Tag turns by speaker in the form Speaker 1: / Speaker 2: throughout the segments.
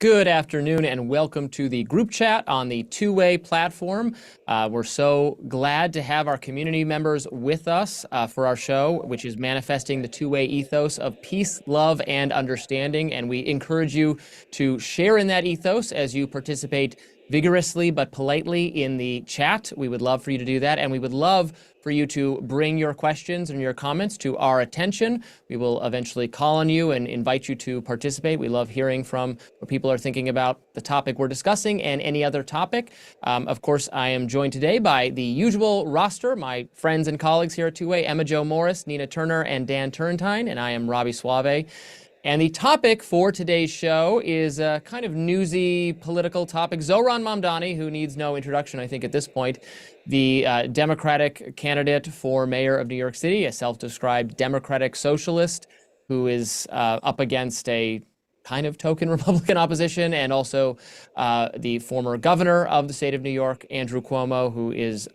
Speaker 1: Good afternoon and welcome to the group chat on the Two-Way platform. We're so glad to have our community members with us for our show, which is manifesting the two-way ethos of peace, love, and understanding. And we encourage you to share in that ethos as you participate vigorously but politely in the chat. We would love for you to do that, and we would love for you to bring your questions and your comments to our attention. We will eventually call on you and invite you to participate. We love hearing from what people are thinking about the topic we're discussing and any other topic. Of course, I am joined today by the usual roster, my friends and colleagues here at Two-Way, Emma Jo Morris, Nina Turner, and Dan Turrentine, and I am Robby Soave. And the topic for today's show is a kind of newsy political topic. Zohran Mamdani, who needs no introduction, I think, at this point, the Democratic candidate for mayor of New York City, a self-described Democratic socialist who is up against a kind of token Republican opposition, and also the former governor of the state of New York, Andrew Cuomo, who is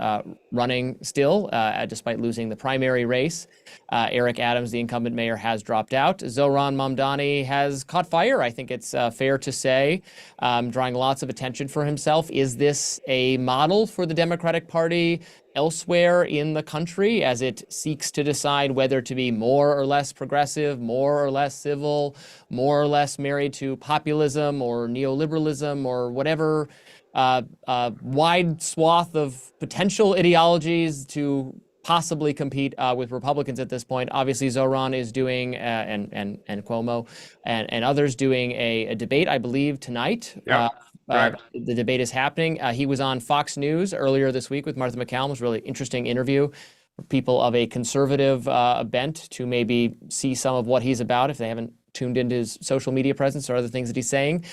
Speaker 1: running still despite losing the primary race. Eric Adams, the incumbent mayor, has dropped out. Zohran Mamdani has caught fire, I think it's fair to say, drawing lots of attention for himself. Is this a model for the Democratic Party elsewhere in the country as it seeks to decide whether to be more or less progressive, more or less civil, more or less married to populism or neoliberalism or whatever wide swath of potential ideologies to possibly compete with Republicans at this point? Obviously, Zohran is doing, and Cuomo and others doing a debate, I believe, tonight.
Speaker 2: Yeah.
Speaker 1: The debate is happening. He was on Fox News earlier this week with Martha McCallum. It was a really interesting interview for people of a conservative bent to maybe see some of what he's about if they haven't tuned into his social media presence or other things that he's saying.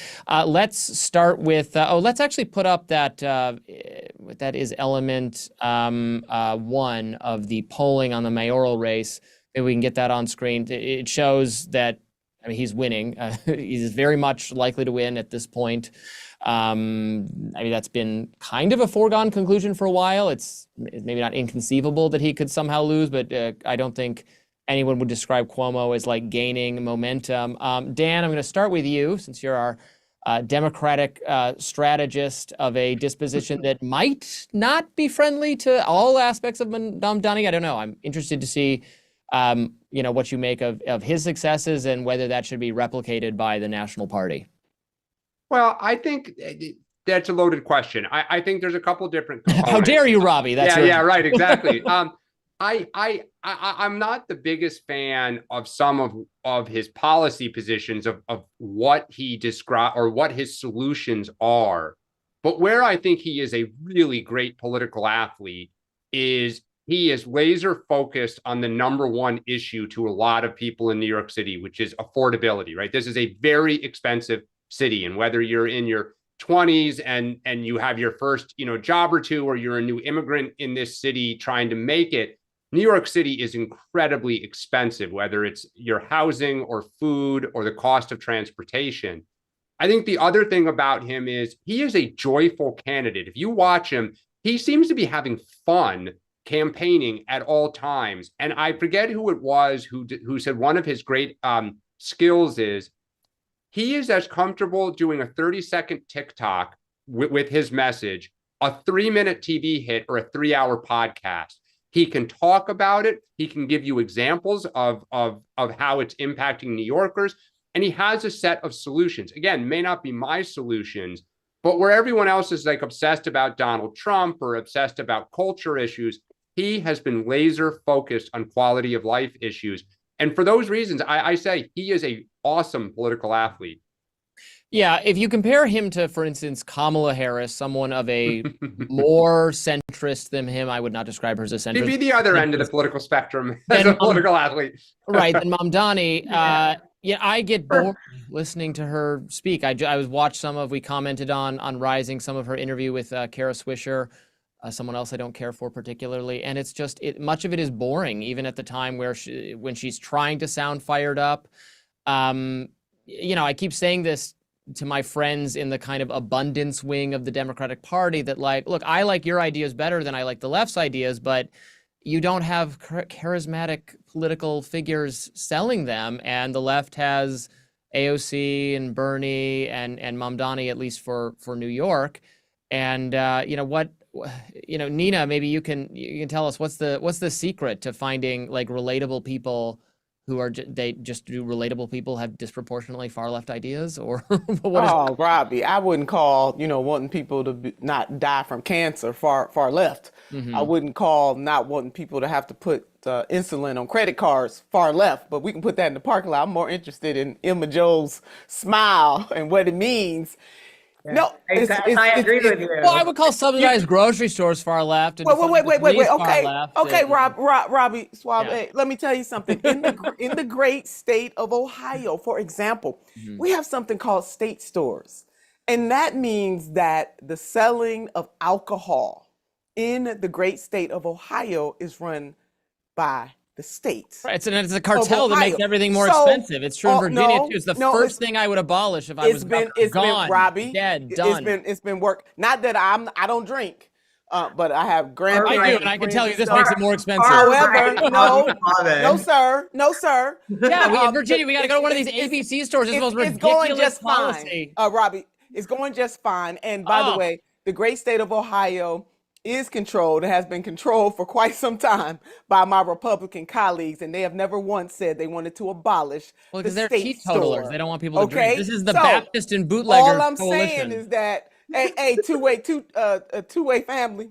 Speaker 1: Let's start with, let's actually put up that, that is element 1 of the polling on the mayoral race. Maybe we can get that on screen. It shows that, I mean, he's winning. He's very much likely to win at this point. I mean, that's been kind of a foregone conclusion for a while. It's maybe not inconceivable that he could somehow lose, but I don't think anyone would describe Cuomo as like gaining momentum. Dan, I'm going to start with you since you're our Democratic strategist of a disposition that might not be friendly to all aspects of Mamdani. I don't know. I'm interested to see what you make of his successes and whether that should be replicated by the national party.
Speaker 2: Well, I think that's a loaded question. I think there's a couple different components.
Speaker 1: How dare you, Robby? That's
Speaker 2: yeah, right, exactly. I'm not the biggest fan of some of his policy positions of what he described or what his solutions are. But where I think he is a really great political athlete is he is laser focused on the number one issue to a lot of people in New York City, which is affordability, right? This is a very expensive city, and whether you're in your 20s and you have your first job or two, or you're a new immigrant in this city trying to make it, New York City is incredibly expensive, whether it's your housing or food or the cost of transportation. I think the other thing about him is he is a joyful candidate. If you watch him, he seems to be having fun campaigning at all times. And I forget who it was who said one of his great skills is he is as comfortable doing a 30-second TikTok with his message, a 3-minute TV hit, or a 3-hour podcast. He can talk about it. He can give you examples of how it's impacting New Yorkers. And he has a set of solutions. Again, may not be my solutions, but where everyone else is like obsessed about Donald Trump or obsessed about culture issues, he has been laser focused on quality of life issues. And for those reasons, I say he is an awesome political athlete.
Speaker 1: Yeah, if you compare him to, for instance, Kamala Harris, someone of a more centrist than him, I would not describe her as a centrist.
Speaker 2: He'd be the other end of the political spectrum as a political athlete.
Speaker 1: Right, and Mamdani, I get bored listening to her speak. I was watched some of, we commented on Rising, some of her interview with Kara Swisher, someone else I don't care for particularly, and it's just, much of it is boring, even at the time when she's trying to sound fired up. I keep saying this to my friends in the kind of abundance wing of the Democratic Party that look, I like your ideas better than I like the left's ideas, but you don't have charismatic political figures selling them, and the left has AOC and Bernie and Mamdani, at least for New York. And Nina, maybe you can tell us what's the secret to finding like relatable people who are do relatable people have disproportionately far left ideas, or what is?
Speaker 3: Oh, Robbie, I wouldn't call, wanting people to not die from cancer far left. I
Speaker 1: Mhm.
Speaker 3: wouldn't call not wanting people to have to put insulin on credit cards far left, but we can put that in the parking lot. I'm more interested in Emma Joe's smile and what it means.
Speaker 4: Yeah.
Speaker 3: No,
Speaker 4: I agree with you.
Speaker 1: Well, I would call subsidized grocery stores far left, and
Speaker 3: wait.
Speaker 1: far
Speaker 3: Okay,
Speaker 1: left.
Speaker 3: okay, Robbie Soave.
Speaker 1: Yeah.
Speaker 3: Hey, let me tell you something. In the great state of Ohio, for example,
Speaker 1: Mhm.
Speaker 3: we have something called state stores, and that means that the selling of alcohol in the great state of Ohio is run by the state
Speaker 1: Right, it's a
Speaker 3: of
Speaker 1: cartel that makes
Speaker 3: Ohio.
Speaker 1: everything more
Speaker 3: So,
Speaker 1: expensive. It's true in Virginia too. It's the
Speaker 3: no,
Speaker 1: first thing I would abolish if I was governor.
Speaker 3: it's been
Speaker 1: Gone,
Speaker 3: Robbie.
Speaker 1: dead, done.
Speaker 3: It's been work. Not that I don't drink, but I have
Speaker 1: I
Speaker 3: grandparents.
Speaker 1: do, and I can tell you this
Speaker 3: and
Speaker 1: makes
Speaker 3: stuff.
Speaker 1: it more expensive.
Speaker 3: However, no,
Speaker 4: Robin.
Speaker 3: no, sir.
Speaker 1: Yeah, in Virginia, we got to go to one of these ABC stores. It's the most
Speaker 3: It's going
Speaker 1: ridiculous
Speaker 3: just
Speaker 1: policy.
Speaker 3: fine, Robbie. It's going just fine. And by the
Speaker 1: Oh.
Speaker 3: way, the great state of Ohio is controlled and has been controlled for quite some time by my Republican colleagues, and they have never once said they wanted to abolish
Speaker 1: Well,
Speaker 3: the
Speaker 1: because they're
Speaker 3: state
Speaker 1: teetotalers.
Speaker 3: store.
Speaker 1: They don't want people to
Speaker 3: Okay,
Speaker 1: drink. This is the
Speaker 3: so
Speaker 1: Baptist and bootlegger
Speaker 3: all I'm
Speaker 1: coalition.
Speaker 3: saying is that a two-way family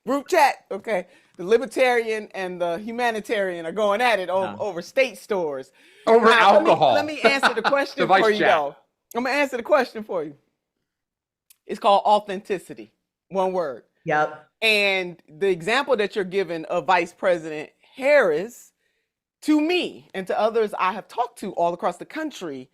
Speaker 3: group chat. Okay, the libertarian and the humanitarian are going at it over state stores.
Speaker 2: Over
Speaker 3: Now,
Speaker 2: alcohol.
Speaker 3: Let me answer the question
Speaker 2: The vice
Speaker 3: for you,
Speaker 2: chat.
Speaker 3: though. I'm gonna answer the question for you. It's called authenticity. One word.
Speaker 4: Yep.
Speaker 3: And the example that you're giving of Vice President Harris, to me and to others I have talked to all across the country,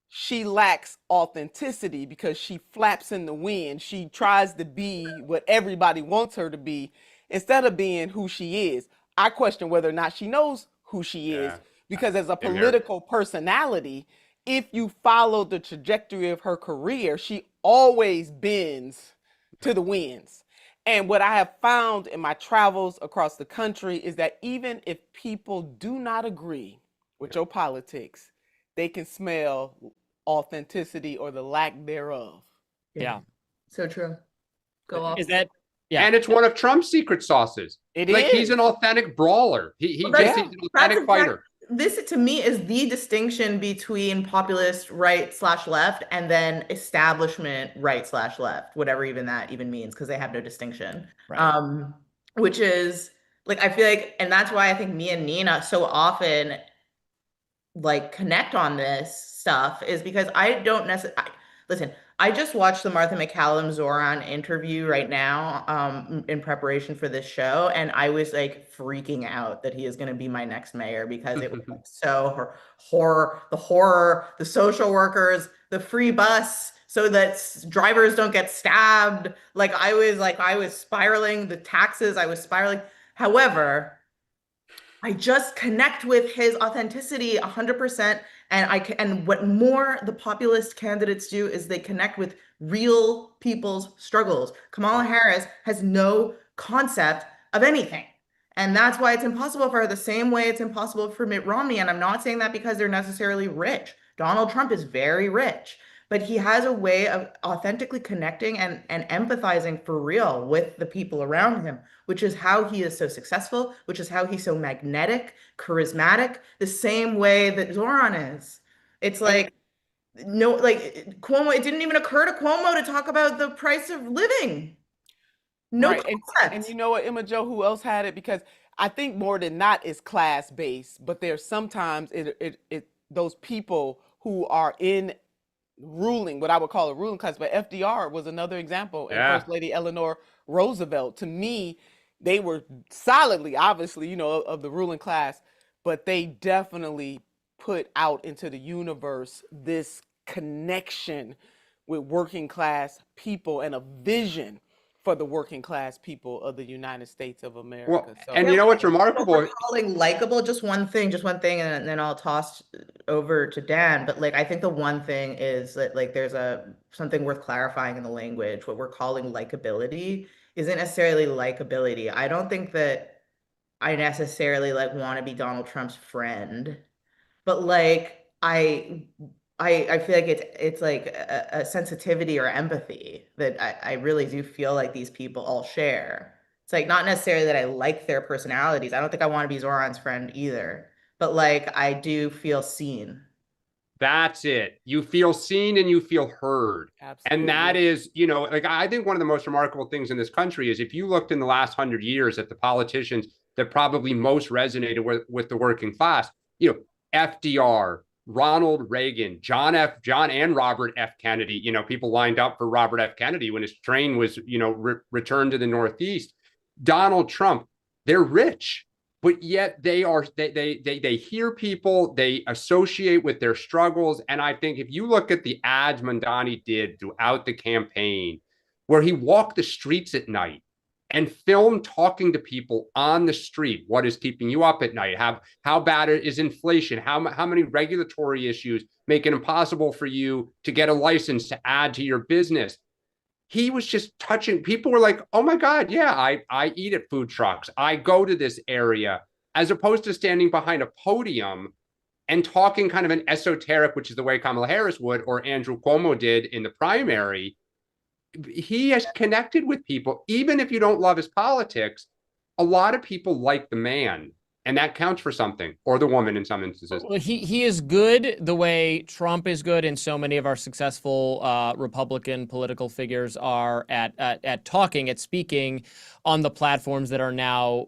Speaker 3: she lacks authenticity because she flaps in the wind. She tries to be what everybody wants her to be instead of being who she is. I question whether or not she knows who she is, because as a
Speaker 2: Same here.
Speaker 3: political personality, if you follow the trajectory of her career, she always bends to the winds. And what I have found in my travels across the country is that even if people do not agree with your politics, they can smell authenticity or the lack thereof.
Speaker 1: Yeah.
Speaker 4: So true. Go off.
Speaker 1: Is that? Yeah.
Speaker 2: And it's one of Trump's secret sauces.
Speaker 3: It
Speaker 2: Like
Speaker 3: is.
Speaker 2: he's an authentic brawler. He's an authentic fighter.
Speaker 4: This to me is the distinction between populist right/left and then establishment right/left, whatever even that even means, because they have no distinction.
Speaker 1: Right.
Speaker 4: Which is like, I feel like, and that's why I think me and Nina so often like connect on this stuff, is because I don't necessarily listen. I just watched the Martha McCallum Zohran interview right now in preparation for this show, and I was like freaking out that he is going to be my next mayor, because it was like so horror, the social workers, the free bus so that drivers don't get stabbed. Like I was spiraling, the taxes, I was spiraling. However, I just connect with his authenticity 100%. And what more the populist candidates do is they connect with real people's struggles. Kamala Harris has no concept of anything. And that's why it's impossible for her, the same way it's impossible for Mitt Romney. And I'm not saying that because they're necessarily rich. Donald Trump is very rich, but he has a way of authentically connecting and empathizing for real with the people around him, which is how he is so successful, which is how he's so magnetic, charismatic, the same way that Zohran is. It's like, no, like Cuomo, it didn't even occur to Cuomo to talk about the price of living. No
Speaker 3: Right.
Speaker 4: concept.
Speaker 3: And you know what, Emma Joe, who else had it? Because I think more than not it's class based, but there's sometimes those people who are in ruling, what I would call a ruling class, but FDR was another example, and
Speaker 2: Yeah.
Speaker 3: First Lady Eleanor Roosevelt. To me, they were solidly, obviously, of the ruling class, but they definitely put out into the universe this connection with working class people and a vision for the working class people of the United States of America.
Speaker 2: Well, and you know what's remarkable?
Speaker 4: We're calling likable, just one thing, and then I'll toss over to Dan. But like, I think the one thing is that like there's something worth clarifying in the language. What we're calling likability isn't necessarily likability. I don't think that I necessarily like want to be Donald Trump's friend, but like I feel like it's like a sensitivity or empathy that I really do feel like these people all share. It's like not necessarily that I like their personalities. I don't think I want to be Zoran's friend either, but like I do feel seen.
Speaker 2: That's it. You feel seen and you feel heard. And that
Speaker 3: Absolutely.
Speaker 2: is, like I think one of the most remarkable things in this country is if you looked in the last 100 years at the politicians that probably most resonated with the working class, FDR, Ronald Reagan, John and Robert F. Kennedy, people lined up for Robert F. Kennedy when his train was, returned to the Northeast. Donald Trump, they're rich, but yet they hear people, they associate with their struggles. And I think if you look at the ads Mamdani did throughout the campaign, where he walked the streets at night and filmed talking to people on the street, what is keeping you up at night? How bad is inflation? How many regulatory issues make it impossible for you to get a license to add to your business? He was just touching. People were like, oh my God, yeah, I eat at food trucks. I go to this area, as opposed to standing behind a podium and talking kind of an esoteric, which is the way Kamala Harris would, or Andrew Cuomo did in the primary. He has connected with people, even if you don't love his politics. A lot of people like the man, and that counts for something, or the woman in some instances.
Speaker 1: Well, he is good the way Trump is good, and so many of our successful Republican political figures are at talking, at speaking on the platforms that are now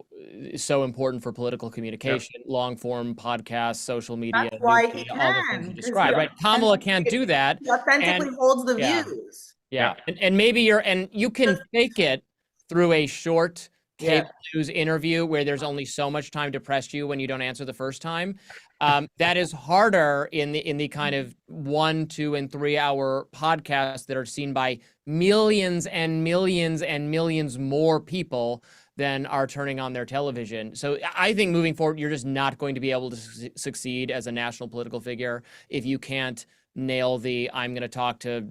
Speaker 1: so important for political communication, long form podcasts, social media,
Speaker 4: That's why
Speaker 1: news
Speaker 4: he
Speaker 1: media, all the things you
Speaker 4: can, because
Speaker 1: described, right? Kamala can't do that.
Speaker 4: he authentically
Speaker 1: And
Speaker 4: holds the
Speaker 1: yeah.
Speaker 4: views.
Speaker 1: Yeah, and maybe you can fake it through a short cable news interview where there's only so much time to press you when you don't answer the first time. That is harder in the kind of 1, 2, and 3 hour podcasts that are seen by millions and millions and millions more people than are turning on their television. So I think moving forward, you're just not going to be able to succeed as a national political figure if you can't nail I'm going to talk to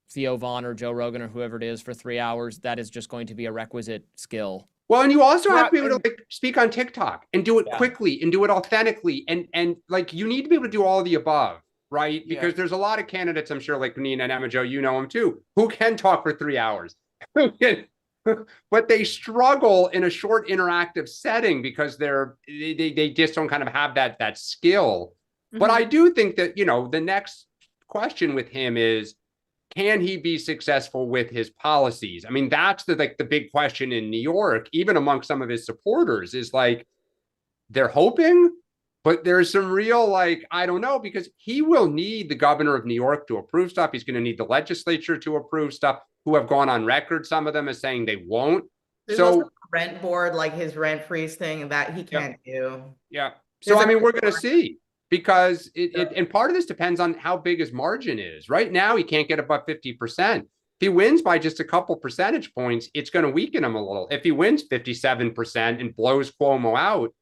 Speaker 1: Theo Vaughn or Joe Rogan or whoever it is for 3 hours. That is just going to be a requisite skill.
Speaker 2: Well, and you also have to be able to speak on TikTok and do it quickly and do it authentically. And like, you need to be able to do all of the above, right? Because there's a lot of candidates, I'm sure, like Nina and Emma Jo, you know them too, who can talk for 3 hours. But they struggle in a short interactive setting because they just don't kind of have that skill. Mm-hmm. But I do think that, the next question with him is, can he be successful with his policies? I mean, that's the big question in New York, even among some of his supporters, is like, they're hoping, but there's some real, I don't know, because he will need the governor of New York to approve stuff. He's going to need the legislature to approve stuff, who have gone on record, some of them, as saying they won't.
Speaker 4: There's also rent board, like his rent freeze thing, that he can't do.
Speaker 2: Yeah. So, I mean, we're going to see. Because and part of this depends on how big his margin is. Right now, he can't get above 50%. If he wins by just a couple percentage points, it's going to weaken him a little. If he wins 57% and blows Cuomo out,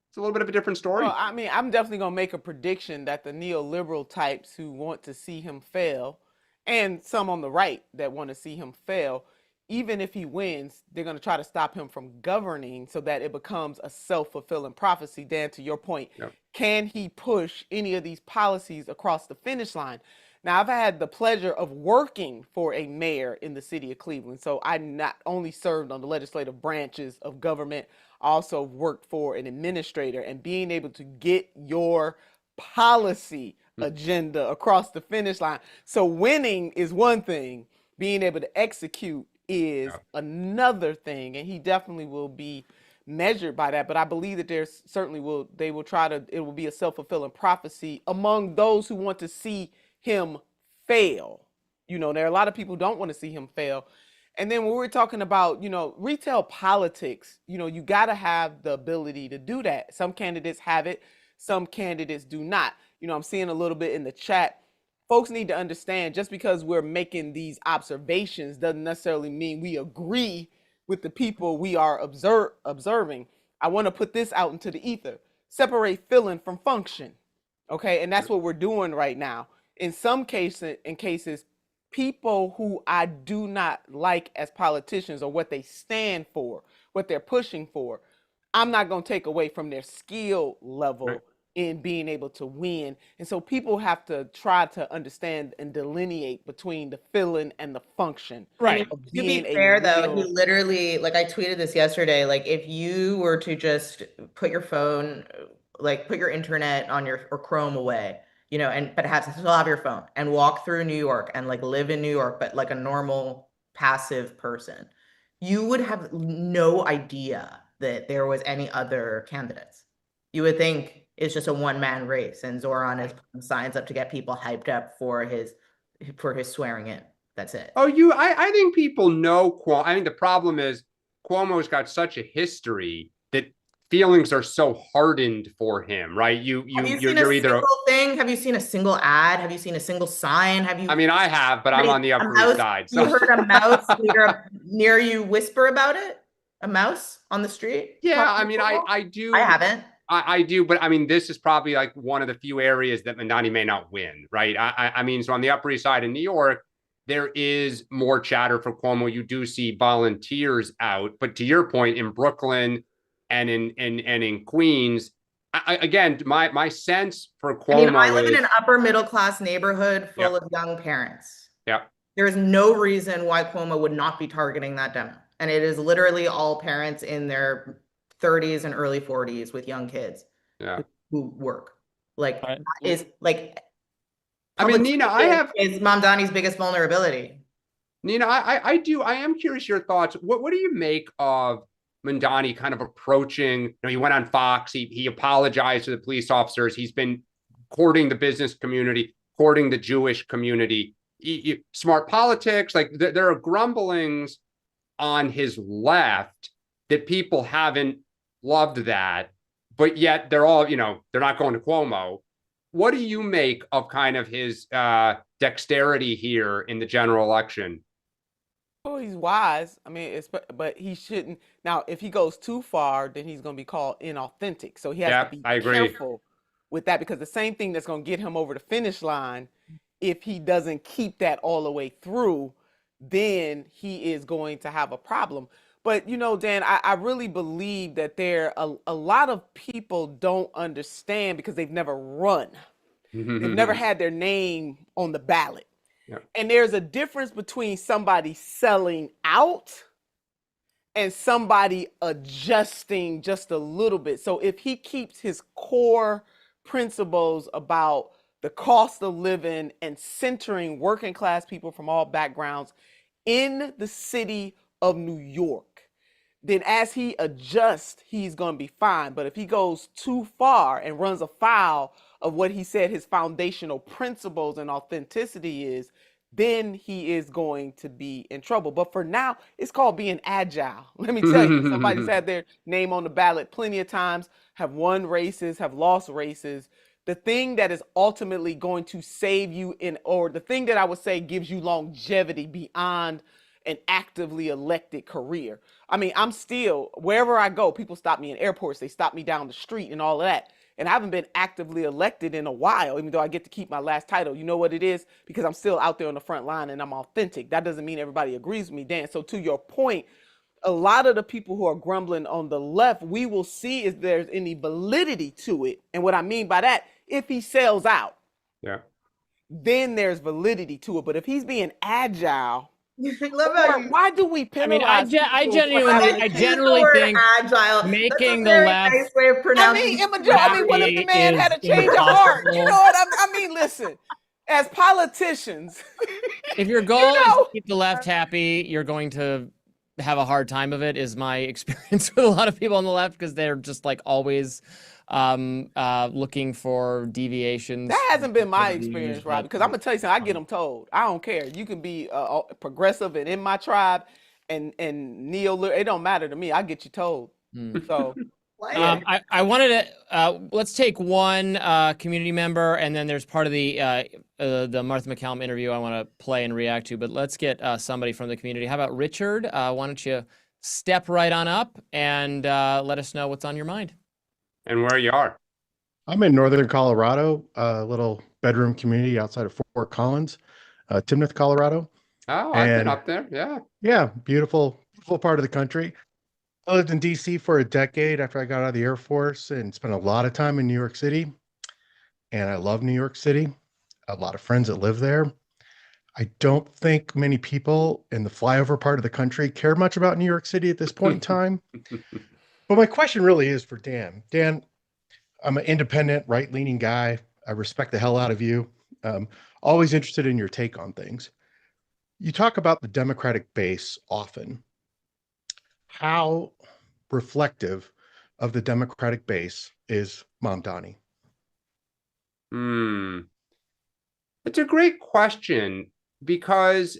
Speaker 2: it's a little bit of a different story.
Speaker 3: Well, I mean, I'm definitely going to make a prediction that the neoliberal types who want to see him fail, and some on the right that want to see him fail, even if he wins, they're going to try to stop him from governing so that it becomes a self-fulfilling prophecy. Dan, to your point, can he push any of these policies across the finish line? Now, I've had the pleasure of working for a mayor in the city of Cleveland. So I not only served on the legislative branches of government, I also worked for an administrator, and being able to get your policy agenda across the finish line. So winning is one thing, being able to execute is another thing, and he definitely will be measured by that. But I believe that there's certainly it will be a self-fulfilling prophecy among those who want to see him fail. There are a lot of people who don't want to see him fail. And then when we're talking about, retail politics, you got to have the ability to do that. Some candidates have it, some candidates do not. I'm seeing a little bit in the chat. Folks need to understand, just because we're making these observations doesn't necessarily mean we agree with the people we are observing. I want to put this out into the ether. Separate feeling from function. Okay, and that's what we're doing right now. In some cases, people who I do not like as politicians, or what they stand for, what they're pushing for, I'm not going to take away from their skill level. in being able to win. And so people have to try to understand and delineate between the feeling and the function.
Speaker 4: I mean,
Speaker 3: Of
Speaker 4: to
Speaker 3: being
Speaker 4: be
Speaker 3: a
Speaker 4: fair though, he
Speaker 3: real-
Speaker 4: literally, like I tweeted this yesterday, like if you were to just put your phone, like put your internet on your or Chrome away, you know, and but still have your phone and walk through New York and like live in New York, but like a normal passive person, you would have no idea that there was any other candidates. You would think it's just a one-man race and Zohran is putting signs up to get people hyped up for his swearing in. That's it.
Speaker 2: Oh, I think people know Cuomo. I think the problem is Cuomo's got such a history that feelings are so hardened for him, right?
Speaker 4: Have you
Speaker 2: You're
Speaker 4: seen a
Speaker 2: either
Speaker 4: single thing? Have you seen a single ad? Have you seen a single sign? Have you?
Speaker 2: I mean, I have, but I'm on the Upper East Side. So
Speaker 4: You heard a mouse near you whisper about it? A mouse on the street?
Speaker 2: yeah,
Speaker 4: talking
Speaker 2: I mean,
Speaker 4: about
Speaker 2: I
Speaker 4: it?
Speaker 2: do.
Speaker 4: I haven't.
Speaker 2: I do, but I mean, this is probably like one of the few areas that Mamdani may not win, right? I mean, so on the Upper East Side in New York, there is more chatter for Cuomo. You do see volunteers out, but to your point, in Brooklyn and in Queens, again, my sense for Cuomo
Speaker 4: I mean, I live in
Speaker 2: is
Speaker 4: an upper middle class neighborhood full
Speaker 2: Yep.
Speaker 4: of young parents.
Speaker 2: yeah,
Speaker 4: There is no reason why Cuomo would not be targeting that demo. And it is literally all parents in their 30s and early 40s with young kids
Speaker 2: yeah.
Speaker 4: who work. Like,
Speaker 1: Right.
Speaker 4: that is like,
Speaker 2: I mean, Nina, I have
Speaker 4: is Mamdani's biggest vulnerability.
Speaker 2: Nina, I am curious your thoughts. What do you make of Mamdani kind of approaching? You know, he went on Fox. He apologized to the police officers. He's been courting the business community, courting the Jewish community. Smart politics. Like there are grumblings on his left that people haven't loved that, but yet they're all, you know, they're not going to Cuomo. What do you make of kind of his dexterity here in the general election?
Speaker 3: Oh, he's wise. I mean, but he shouldn't. Now, if he goes too far, then he's going to be called inauthentic. So he has
Speaker 2: Yeah,
Speaker 3: to be
Speaker 2: I agree.
Speaker 3: careful with that, because the same thing that's going to get him over the finish line, if he doesn't keep that all the way through, then he is going to have a problem. But you know, Dan, I really believe that a lot of people don't understand because they've never run. They've never had their name on the ballot.
Speaker 2: Yeah.
Speaker 3: And there's a difference between somebody selling out and somebody adjusting just a little bit. So if he keeps his core principles about the cost of living and centering working class people from all backgrounds in the city of New York, then as he adjusts, he's going to be fine. But if he goes too far and runs afoul of what he said his foundational principles and authenticity is, then he is going to be in trouble. But for now, it's called being agile. Let me tell you, somebody's had their name on the ballot plenty of times, have won races, have lost races. The thing that is ultimately going to save you or the thing that I would say gives you longevity beyond an actively elected career. I mean, I'm still, wherever I go, people stop me in airports, they stop me down the street and all of that. And I haven't been actively elected in a while, even though I get to keep my last title. You know what it is? Because I'm still out there on the front line and I'm authentic. That doesn't mean everybody agrees with me, Dan. So to your point, a lot of the people who are grumbling on the left, we will see if there's any validity to it. And what I mean by that, if he sells out,
Speaker 2: Yeah.
Speaker 3: then there's validity to it. But if he's being agile,
Speaker 4: Love how you,
Speaker 3: why do we
Speaker 1: I mean,
Speaker 3: penalize
Speaker 1: I
Speaker 3: people for
Speaker 1: generally think
Speaker 4: agile.
Speaker 1: making
Speaker 4: That's a
Speaker 1: the
Speaker 4: very
Speaker 1: left
Speaker 4: nice way of
Speaker 3: I
Speaker 4: pronouncing.
Speaker 3: mean, what if the man had a change of heart? You know what I mean? Listen, as politicians,
Speaker 1: if your goal is
Speaker 3: know.
Speaker 1: to keep the left happy, you're going to have a hard time of it, is my experience with a lot of people on the left, because they're just like always looking for deviations.
Speaker 3: That hasn't been my experience, Rob, because I'm gonna tell you something. I get them told. I don't care. You can be progressive and in my tribe and neo. It don't matter to me. I get you told. So
Speaker 1: I wanted to let's take one community member, and then there's part of the Martha McCallum interview I want to play and react to. But let's get somebody from the community. How about Richard? Why don't you step right on up and let us know what's on your mind
Speaker 2: and where you are.
Speaker 5: I'm in northern Colorado, a little bedroom community outside of Fort Collins, Timnath, Colorado.
Speaker 2: Oh, I've been up there. Yeah.
Speaker 5: Yeah, beautiful part of the country. I lived in DC for a decade after I got out of the Air Force and spent a lot of time in New York City. and I love New York City. A lot of friends that live there. I don't think many people in the flyover part of the country care much about New York City at this point in time. But my question really is for Dan. Dan, I'm an independent, right-leaning guy. I respect the hell out of you. Always interested in your take on things. You talk about the Democratic base often. How reflective of the Democratic base is Mamdani?
Speaker 2: It's a great question, because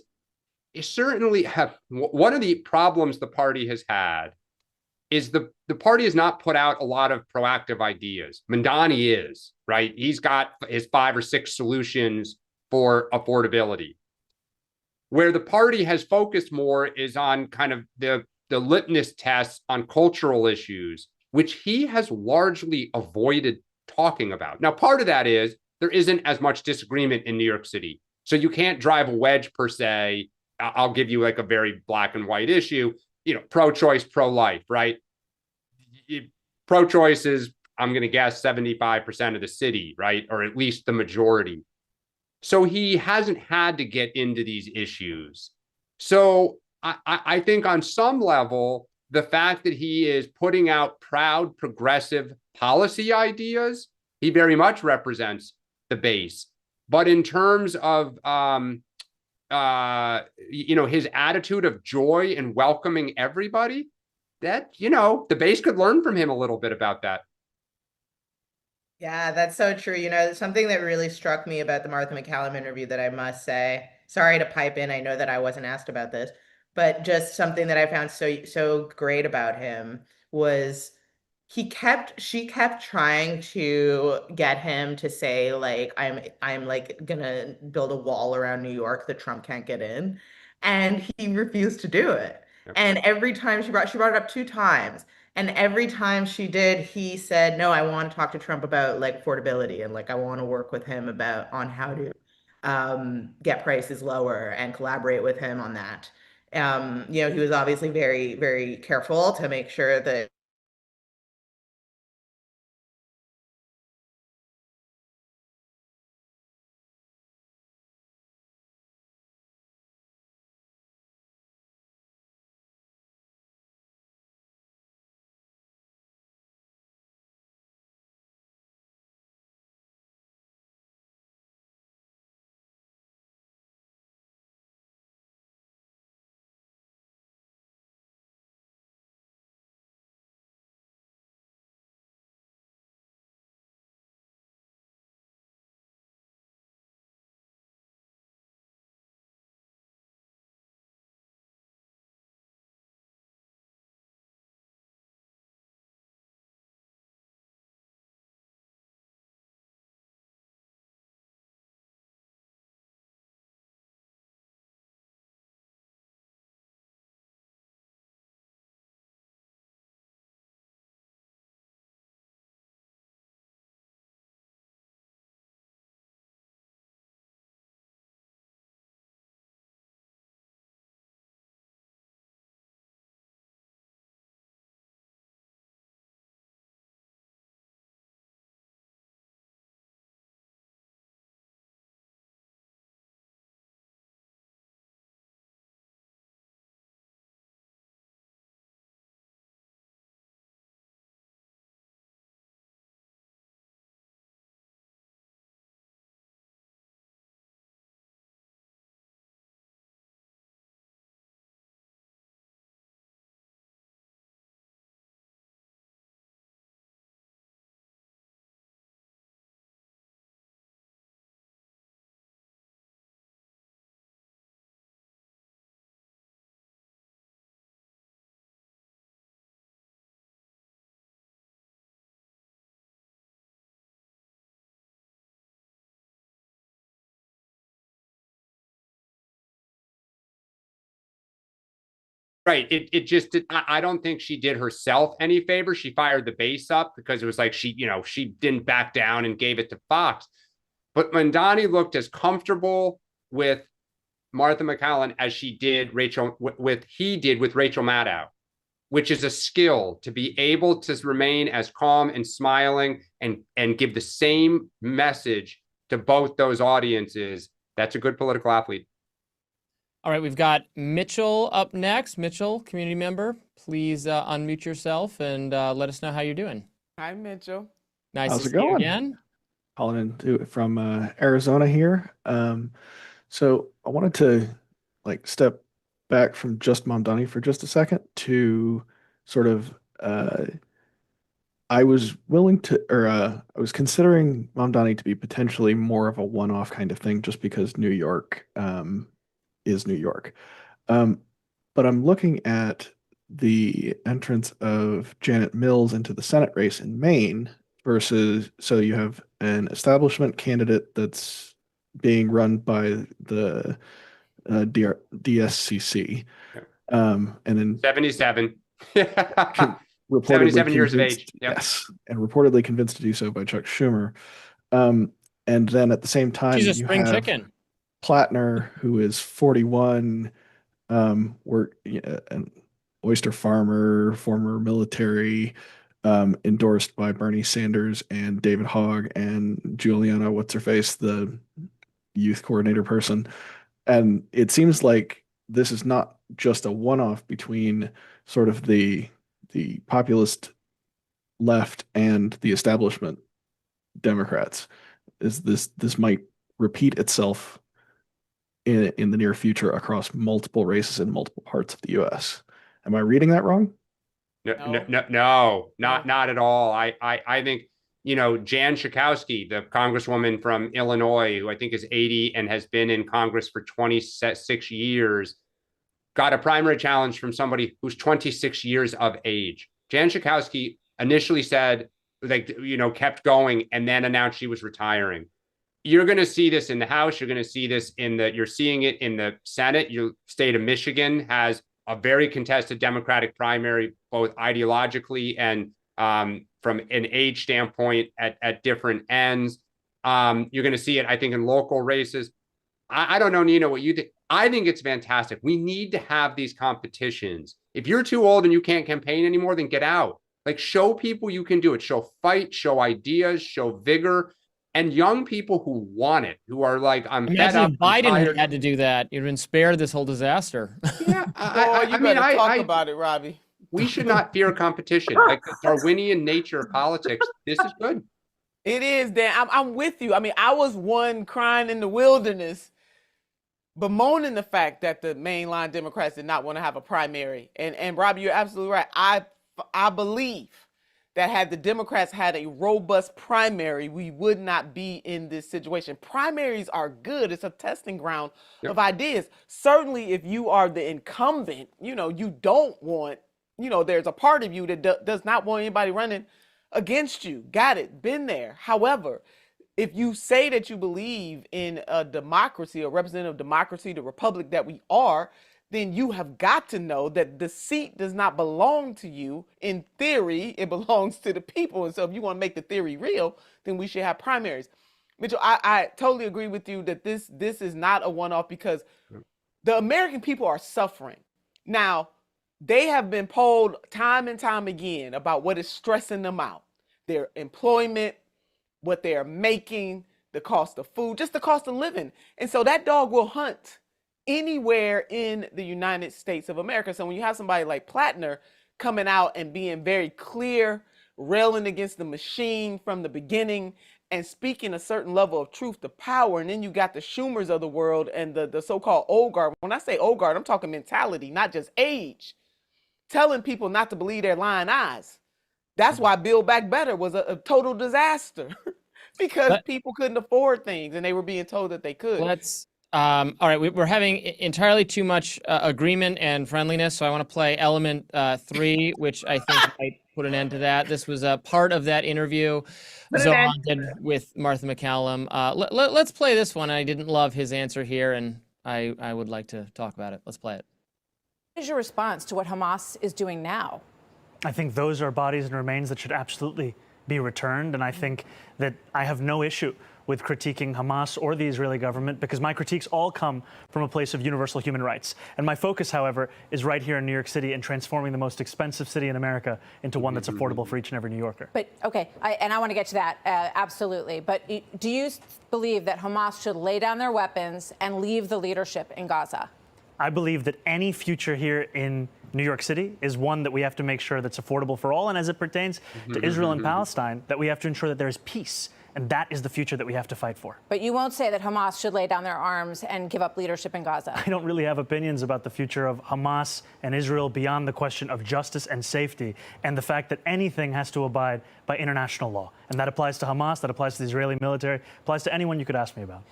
Speaker 2: it certainly one of the problems the party has had is the party has not put out a lot of proactive ideas. Mamdani is, right? He's got his 5 or 6 solutions for affordability. Where the party has focused more is on kind of the litmus tests on cultural issues, which he has largely avoided talking about. Now, part of that is there isn't as much disagreement in New York City. So you can't drive a wedge per se. I'll give you like a very black and white issue, pro-choice, pro-life, right? Pro-choice is, I'm going to guess, 75% of the city, right? Or at least the majority. So he hasn't had to get into these issues. So I think on some level, the fact that he is putting out proud progressive policy ideas, he very much represents the base. But in terms of his attitude of joy and welcoming everybody, that the base could learn from him a little bit about that.
Speaker 4: Yeah, that's so true. Something that really struck me about the Martha McCallum interview that I must say, sorry to pipe in, I know that I wasn't asked about this, but just something that I found so great about him was she kept trying to get him to say, like, I'm like gonna build a wall around New York that Trump can't get in. And he refused to do it.
Speaker 2: Yep.
Speaker 4: And every time she brought it up 2 times. And every time she did, he said, no, I want to talk to Trump about like affordability, and like I want to work with him on how to get prices lower and collaborate with him on that. He was obviously very, very careful to make sure that
Speaker 2: Right. It just I don't think she did herself any favor. She fired the base up because it was like she didn't back down and gave it to Fox. But Mamdani looked as comfortable with Martha McCallum as he did with Rachel Maddow. which is a skill to be able to remain as calm and smiling and give the same message to both those audiences. That's a good political athlete.
Speaker 1: All right, we've got Mitchell up next. Mitchell, community member, please unmute yourself and let us know how you're doing.
Speaker 3: Hi, Mitchell.
Speaker 1: Nice
Speaker 6: How's
Speaker 1: to
Speaker 6: it
Speaker 1: see you
Speaker 6: going?
Speaker 1: again.
Speaker 6: Calling in from Arizona here. So I wanted to step back from just Mamdani for just a second to sort of I was willing to, or I was considering Mamdani to be potentially more of a one-off kind of thing, just because New York is New York. But I'm looking at the entrance of Janet Mills into the Senate race in Maine versus, so you have an establishment candidate that's being run by the DSCC,
Speaker 2: Yep.
Speaker 6: and then
Speaker 2: 77.
Speaker 6: reportedly
Speaker 2: 77 years of
Speaker 6: convinced,
Speaker 2: age. Yep.
Speaker 6: yes, and reportedly convinced to do so by Chuck Schumer. And then at the same time,
Speaker 1: She's a
Speaker 6: you
Speaker 1: spring
Speaker 6: have
Speaker 1: chicken.
Speaker 6: Plattner, who is 41, an oyster farmer, former military, endorsed by Bernie Sanders and David Hogg and Juliana, what's her face, the youth coordinator person. And it seems like this is not just a one-off between sort of the populist left and the establishment Democrats. Is this might repeat itself in the near future across multiple races in multiple parts of the U.S. Am I reading that wrong?
Speaker 2: No, not at all. I think, Jan Schakowsky, the congresswoman from Illinois, who I think is 80 and has been in Congress for 26 years, got a primary challenge from somebody who's 26 years of age. Jan Schakowsky initially said, kept going and then announced she was retiring. You're going to see this in the House. You're going to see this you're seeing it in the Senate. Your state of Michigan has a very contested Democratic primary, both ideologically and from an age standpoint at different ends. You're going to see it, I think, in local races. I don't know, Nina, what you think. I think it's fantastic. We need to have these competitions. If you're too old and you can't campaign anymore, then get out. Show people you can do it. Show fight, show ideas, show vigor. And young people who want it, who are like, I'm fed up.
Speaker 1: Imagine if Biden
Speaker 2: tired.
Speaker 1: had to do that. You'd been spared this whole disaster.
Speaker 2: Yeah,
Speaker 3: You better talk about it, Robbie.
Speaker 2: We should not fear competition. Like the Darwinian nature of politics, this is good.
Speaker 3: It is, Dan. I'm with you. I mean, I was one crying in the wilderness, bemoaning the fact that the mainline Democrats did not want to have a primary. And Robbie, you're absolutely right. I believe that had the Democrats had a robust primary, we would not be in this situation. Primaries are good. It's a testing ground of ideas. Certainly, if you are the incumbent, you don't want, there's a part of you that does not want anybody running against you. Got it. Been there. However, if you say that you believe in a democracy, a representative democracy, the republic that we are, then you have got to know that the seat does not belong to you. In theory, it belongs to the people. And so if you want to make the theory real, then we should have primaries. Mitchell, I totally agree with you that this is not a one-off because the American people are suffering. Now, they have been polled time and time again about what is stressing them out. Their employment, what they are making, the cost of food, just the cost of living. And so that dog will hunt anywhere in the United States of America. So when you have somebody like Plattner coming out and being very clear, railing against the machine from the beginning and speaking a certain level of truth to power, and then you got the Schumers of the world and the so-called old guard. When I say old guard, I'm talking mentality, not just age, telling people not to believe their lying eyes. That's why Build Back Better was a total disaster because people couldn't afford things and they were being told that they could.
Speaker 1: All right, we're having entirely too much agreement and friendliness, so I want to play element 3, which I think might put an end to that. This was a part of that interview Zohran did with Martha McCallum. Let's play this one. I didn't love his answer here, and I would like to talk about it. Let's play it.
Speaker 7: What is your response to what Hamas is doing now?
Speaker 8: I think those are bodies and remains that should absolutely be returned, and I think that I have no issue with critiquing Hamas or the Israeli government, because my critiques all come from a place of universal human rights. And my focus, however, is right here in New York City and transforming the most expensive city in America into one that's affordable for each and every New Yorker.
Speaker 7: But, okay, and I want to get to that, absolutely. But do you believe that Hamas should lay down their weapons and leave the leadership in Gaza?
Speaker 8: I believe that any future here in New York City is one that we have to make sure that's affordable for all. And as it pertains to Israel and Palestine, that we have to ensure that there is peace. And that is the future that we have to fight for.
Speaker 7: But you won't say that Hamas should lay down their arms and give up leadership in Gaza.
Speaker 8: I don't really have opinions about the future of Hamas and Israel beyond the question of justice and safety and the fact that anything has to abide by international law. And that applies to Hamas, that applies to the Israeli military, applies to anyone you could ask me about.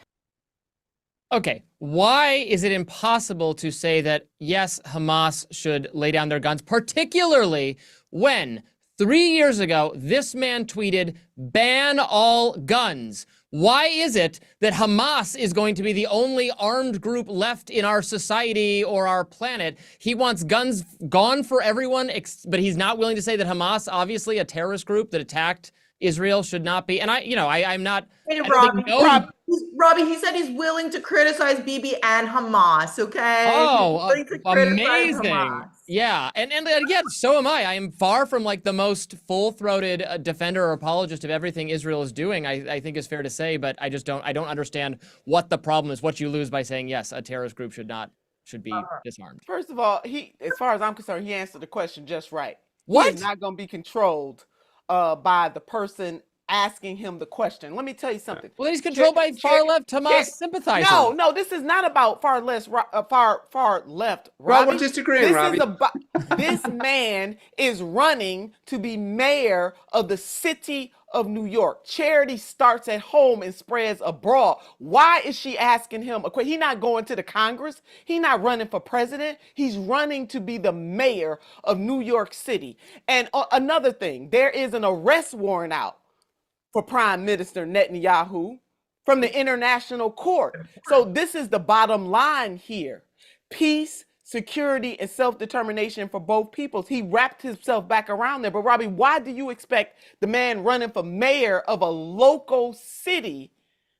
Speaker 1: Okay, why is it impossible to say that, yes, Hamas should lay down their guns, particularly when 3 years ago, this man tweeted, ban all guns? Why is it that Hamas is going to be the only armed group left in our society or our planet? He wants guns gone for everyone, but he's not willing to say that Hamas, obviously a terrorist group that attacked Israel, should not be. And I'm not.
Speaker 4: Hey, Robby, he said he's willing to criticize Bibi and Hamas, okay?
Speaker 1: Oh, amazing. Yeah. And again, so am I. I am far from like the most full-throated defender or apologist of everything Israel is doing, I think is fair to say, but I don't understand what the problem is, what you lose by saying, yes, a terrorist group should be disarmed.
Speaker 3: First of all, as far as I'm concerned, he answered the question just right.
Speaker 1: What?
Speaker 3: He is not going to be controlled by the person asking him the question. Let me tell you something.
Speaker 1: Well, he's controlled by far-left Hamas sympathizers.
Speaker 3: No, this is not about far left.
Speaker 2: Well, we're disagreeing, Robby.
Speaker 3: This man is running to be mayor of the city of New York. Charity starts at home and spreads abroad. Why is she asking him a question? He's not going to the Congress. He's not running for president. He's running to be the mayor of New York City. And another thing, there is an arrest warrant out for Prime Minister Netanyahu from the International Court. So this is the bottom line here. Peace, security, and self-determination for both peoples. He wrapped himself back around there. But Robby, why do you expect the man running for mayor of a local city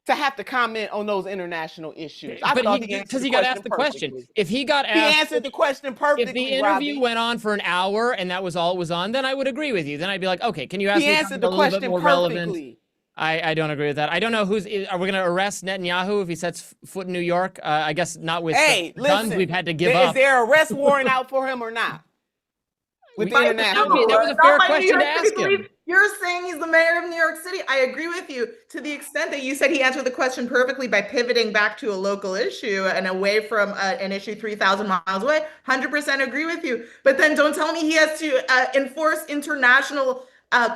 Speaker 3: to have to comment on those international issues?
Speaker 1: Because he got asked the question. If he got asked,
Speaker 3: he answered the question perfectly.
Speaker 1: If the interview went on for an hour and that was all it was on, then I would agree with you. Then I'd be like, okay, can you ask me something a little bit more relevant? I don't agree with that. I don't know are we going to arrest Netanyahu if he sets foot in New York? I guess not with guns we've had to give up.
Speaker 3: Is there an arrest warrant out for him or not? With the international
Speaker 1: court. That was a fair question to ask him.
Speaker 4: You're saying he's the mayor of New York City. I agree with you to the extent that you said he answered the question perfectly by pivoting back to a local issue and away from an issue 3,000 miles away. 100% agree with you. But then don't tell me he has to enforce international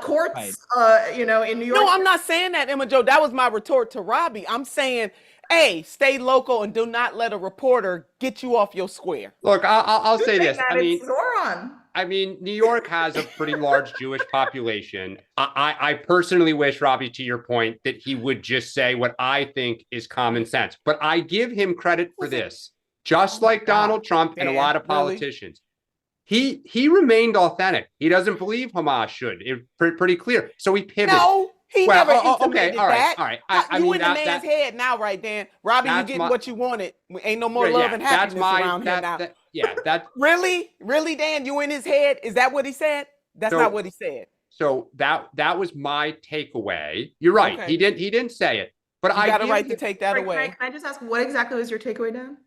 Speaker 4: courts, in New York.
Speaker 3: No, I'm not saying that, Emma Jo. That was my retort to Robby. I'm saying, hey, stay local and do not let a reporter get you off your square.
Speaker 2: Look, I'll say this.
Speaker 4: Zohran.
Speaker 2: I mean, New York has a pretty large Jewish population. I personally wish, Robby, to your point, that he would just say what I think is common sense. But I give him credit for this, just like Donald Trump and a lot of politicians. He remained authentic. He doesn't believe Hamas should. It's pretty clear. So he pivoted.
Speaker 3: No, he never intimated
Speaker 2: that.
Speaker 3: All right.
Speaker 2: I
Speaker 3: you
Speaker 2: mean,
Speaker 3: in the man's head now, right, Dan? Robby, you getting what you wanted. Ain't no more love and happiness around here now.
Speaker 2: That's
Speaker 3: really, Dan, you in his head? Is that what he said? That's not what he said.
Speaker 2: So that was my takeaway. You're right. Okay. He didn't say it, but I
Speaker 3: got a right to take that away.
Speaker 4: Can I just ask, what exactly was your takeaway, Dan?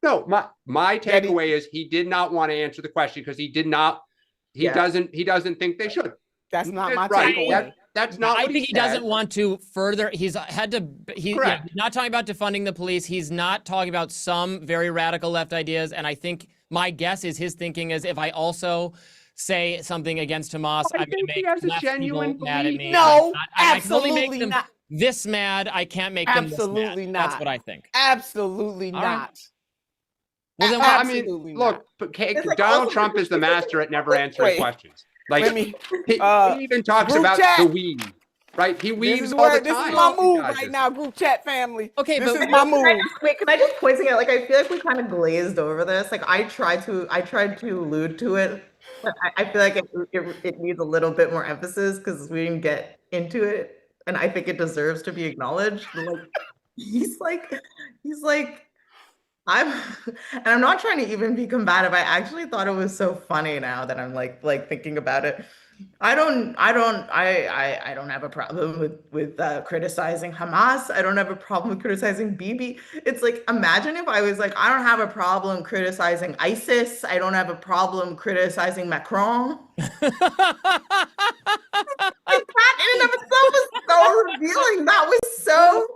Speaker 2: No, my takeaway is he did not want to answer the question because he doesn't think they should.
Speaker 3: That's not my takeaway.
Speaker 2: That's not.
Speaker 1: I think he doesn't want to further. He's not talking about defunding the police. He's not talking about some very radical left ideas. And I think my guess is his thinking is if I also say something against Hamas, I'm going to make left people mad at me.
Speaker 3: No,
Speaker 1: I can only make them this mad. I can't make them this mad.
Speaker 3: Absolutely not.
Speaker 1: That's what I think.
Speaker 3: Absolutely not.
Speaker 1: Well, then,
Speaker 2: I mean, look, Donald Trump is the master at never answering questions. Like he even talks about the weave, right? He weaves all the time.
Speaker 3: This is my move right now, group chat family.
Speaker 1: Okay,
Speaker 3: this is my move.
Speaker 4: Can I just point something out? Like, I feel like we kind of glazed over this. Like, I tried to allude to it, but I feel like it needs a little bit more emphasis because we didn't get into it. and I think it deserves to be acknowledged. Like, he's like, I'm, and I'm not trying to even be combative. I actually thought it was so funny now that I'm like thinking about it. I don't have a problem with criticizing Hamas. I don't have a problem with criticizing Bibi. It's like, imagine if I was like, I don't have a problem criticizing ISIS. I don't have a problem criticizing Macron. Like, that in and of itself was so revealing. That was so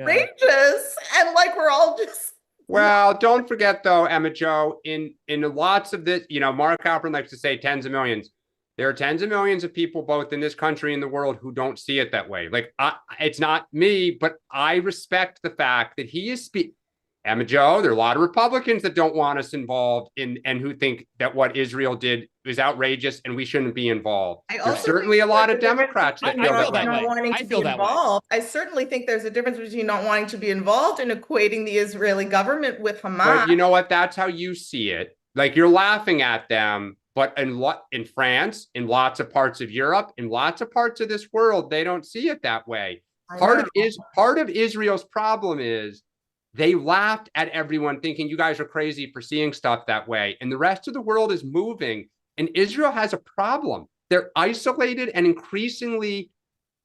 Speaker 4: outrageous. And like, we're all just.
Speaker 2: Well, don't forget though, Emma Jo, in lots of this, Mark Halperin likes to say tens of millions. There are tens of millions of people, both in this country and the world, who don't see it that way. Like, it's not me, but I respect the fact that he is Emma Jo, there are a lot of Republicans that don't want us involved and who think that what Israel did is outrageous and we shouldn't be involved. There's certainly a lot of Democrats that feel that way.
Speaker 4: Not wanting to be involved. I certainly think there's a difference between not wanting to be involved and equating the Israeli government with Hamas.
Speaker 2: But you know what? That's how you see it. Like, you're laughing at them. But in France, in lots of parts of Europe, in lots of parts of this world, they don't see it that way. Part of Israel's problem is they laughed at everyone thinking you guys are crazy for seeing stuff that way. And the rest of the world is moving. And Israel has a problem. They're isolated and increasingly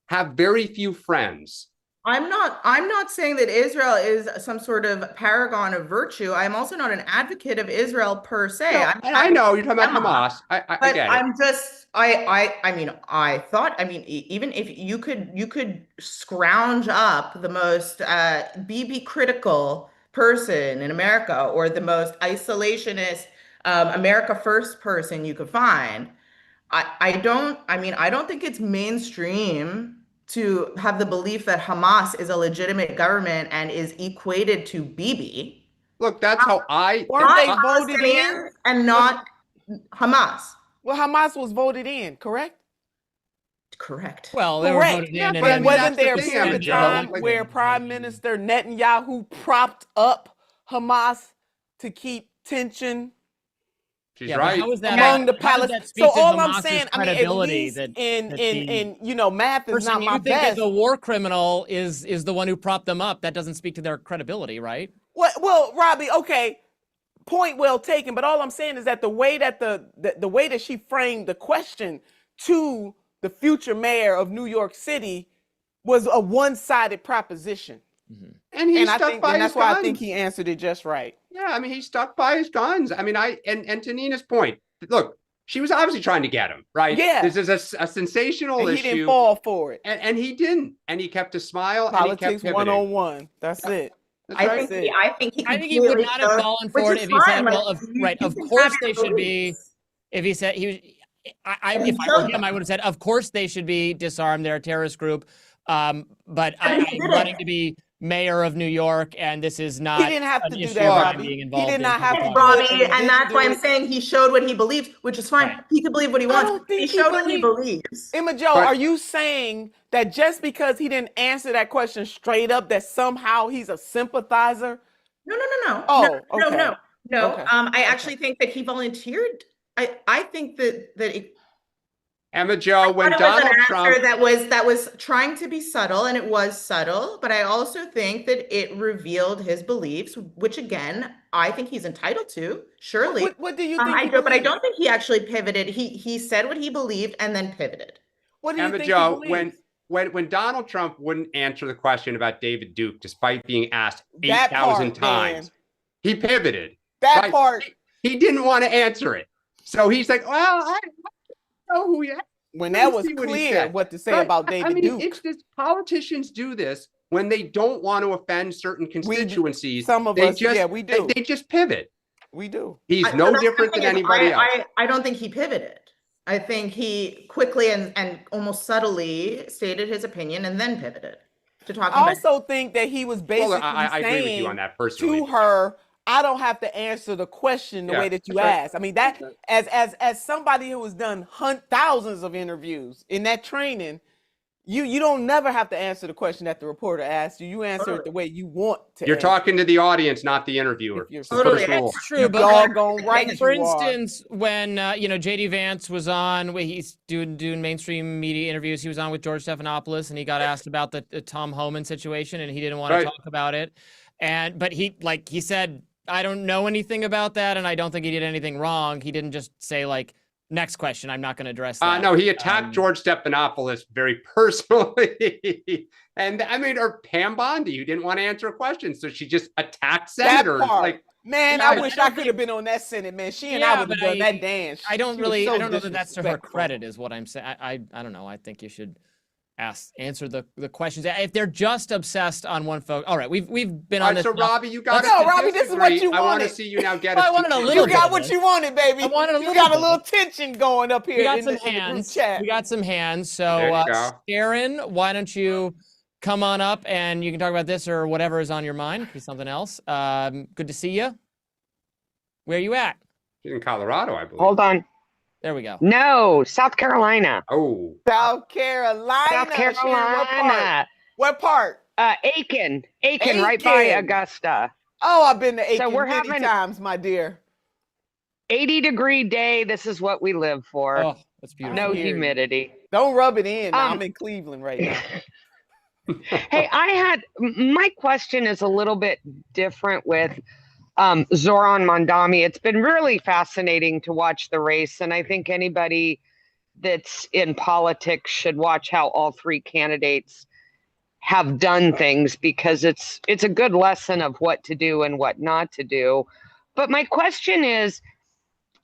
Speaker 2: have very few friends.
Speaker 4: I'm not saying that Israel is some sort of paragon of virtue. I'm also not an advocate of Israel per se.
Speaker 2: No, I know you're talking about Hamas. I get it. Even if you could scrounge up the most Bibi critical person in America or the most isolationist America First person you could find. I don't think it's mainstream to have the belief that Hamas is a legitimate government and is equated to Bibi. Look, that's how
Speaker 3: Weren't they voted in?
Speaker 4: And not Hamas.
Speaker 3: Well, Hamas was voted in, correct?
Speaker 4: Correct.
Speaker 1: Well, they were voted in.
Speaker 3: But wasn't there a period of time where Prime Minister Netanyahu propped up Hamas to keep tension?
Speaker 2: She's right.
Speaker 1: How is that
Speaker 3: among the Palestinians? So all I'm saying,
Speaker 1: credibility
Speaker 3: math is not my
Speaker 1: you think
Speaker 3: best.
Speaker 1: that the war criminal is the one who propped them up. That doesn't speak to their credibility, right?
Speaker 3: Well, Robbie, okay, point well taken. But all I'm saying is that the way that the way that she framed the question to the future mayor of New York City was a one-sided proposition.
Speaker 2: Mm-hmm. And
Speaker 3: that's why I think he answered it just right.
Speaker 2: Yeah, I mean, he stuck by his guns. I mean, and to Nina's point, look, she was obviously trying to get him, right?
Speaker 3: Yeah.
Speaker 2: This is a sensational issue.
Speaker 3: He didn't fall for it.
Speaker 2: And he didn't. And he kept a smile.
Speaker 3: Politics
Speaker 2: and he kept
Speaker 3: 101. That's it.
Speaker 4: I think he
Speaker 1: would not have fallen for it if he said, well, of course they should be, if he said, if I were him, I would have said, of course they should be disarmed. They're a terrorist group. But I'm running to be mayor of New York, and this is not.
Speaker 3: He didn't have to do that, Robbie.
Speaker 1: Being
Speaker 3: He
Speaker 1: involved
Speaker 3: did not have to,
Speaker 4: Robbie, and that's why I'm saying he showed what he believes, which is fine.
Speaker 1: Right.
Speaker 4: He can believe what he wants. He showed what he believes.
Speaker 3: Emma Jo, are you saying that just because he didn't answer that question straight up, that somehow he's a sympathizer?
Speaker 4: No.
Speaker 3: Oh,
Speaker 4: no.
Speaker 3: Okay.
Speaker 4: I actually think that he volunteered. I think that it.
Speaker 2: Emma Jo, when Donald Trump
Speaker 4: that was trying to be subtle, and it was subtle, but I also think that it revealed his beliefs, which again, I think he's entitled to. Surely.
Speaker 3: What do you think?
Speaker 4: But I don't think he actually pivoted. He said what he believed and then pivoted.
Speaker 3: What do you
Speaker 2: Emma
Speaker 3: think?
Speaker 2: Jo, when Donald Trump wouldn't answer the question about David Duke, despite being asked 8,000 times, he pivoted.
Speaker 3: That part.
Speaker 2: He didn't want to answer it. So he's like, well, I know who he is.
Speaker 3: When that was clear what to say about David Duke.
Speaker 2: It's just, politicians do this when they don't want to offend certain constituencies.
Speaker 3: Some of us, we do.
Speaker 2: They just pivot.
Speaker 3: We do.
Speaker 2: He's no different than anybody else.
Speaker 4: I don't think he pivoted. I think he quickly and almost subtly stated his opinion and then pivoted to talk about.
Speaker 3: I also think that he was basically
Speaker 2: I agree with you on that personally.
Speaker 3: To her, I don't have to answer the question the way that you asked. I mean, that as somebody who has done thousands of interviews in that training, You don't never have to answer the question that the reporter asked you. You answer it the way you want to.
Speaker 2: You're
Speaker 3: answer.
Speaker 2: talking to the audience, not the interviewer.
Speaker 3: If you're
Speaker 2: It's the first
Speaker 4: Totally.
Speaker 2: rule.
Speaker 1: That's true,
Speaker 3: You
Speaker 1: but
Speaker 3: doggone right.
Speaker 1: for
Speaker 3: you are.
Speaker 1: instance, when JD Vance was on, he's doing mainstream media interviews. He was on with George Stephanopoulos, and he got asked about the Tom Homan situation, and he didn't want to talk about it. But he said, I don't know anything about that, and I don't think he did anything wrong. He didn't just say like, next question, I'm not going to address that.
Speaker 2: No, he attacked George Stephanopoulos very personally. And I mean, or Pam Bondi, who didn't want to answer a question. So she just attacked senators.
Speaker 3: Like, man,
Speaker 1: Yeah,
Speaker 3: I wish I could have been on that Senate, man. She and I would have done that dance.
Speaker 1: I don't know that that's to her
Speaker 3: disrespectful.
Speaker 1: credit, is what I'm saying. I don't know. I think you should answer the questions. If they're just obsessed on one focus. All right, we've been on this.
Speaker 2: So Robbie, you got
Speaker 3: No, Robbie, this is what you
Speaker 2: I want to
Speaker 3: wanted.
Speaker 2: see you now get
Speaker 1: Well, I wanted a little
Speaker 3: You got
Speaker 1: bit
Speaker 3: what
Speaker 1: of
Speaker 3: you wanted, baby.
Speaker 1: I wanted a
Speaker 3: You
Speaker 1: little
Speaker 3: got a
Speaker 1: bit.
Speaker 3: little tension going up here.
Speaker 1: We got
Speaker 3: in
Speaker 1: some
Speaker 3: the group
Speaker 1: hands.
Speaker 3: chat.
Speaker 1: We got some hands.
Speaker 2: There
Speaker 1: So,
Speaker 2: you go.
Speaker 1: Sharon, why don't you come on up and you can talk about this or whatever is on your mind. Could be something else. Good to see you. Where are you at?
Speaker 2: She's in Colorado, I believe.
Speaker 9: Hold on.
Speaker 1: There we go.
Speaker 9: No, South Carolina.
Speaker 2: Oh,
Speaker 3: South Carolina.
Speaker 9: South
Speaker 3: Sharon,
Speaker 9: Carolina.
Speaker 3: What part?
Speaker 9: Aiken, right by Augusta.
Speaker 3: Oh, I've been to Aiken
Speaker 9: So we're
Speaker 3: many
Speaker 9: having-
Speaker 3: times, my dear.
Speaker 9: 80-degree day. This is what we live for.
Speaker 1: Oh, that's beautiful.
Speaker 9: No
Speaker 3: hear you.
Speaker 9: humidity.
Speaker 3: Don't rub it in. Now.
Speaker 9: Um,
Speaker 3: I'm in Cleveland right now.
Speaker 9: Hey, my question is a little bit different with Zohran Mamdani. It's been really fascinating to watch the race, and I think anybody that's in politics should watch how all three candidates have done things, because it's a good lesson of what to do and what not to do. But my question is,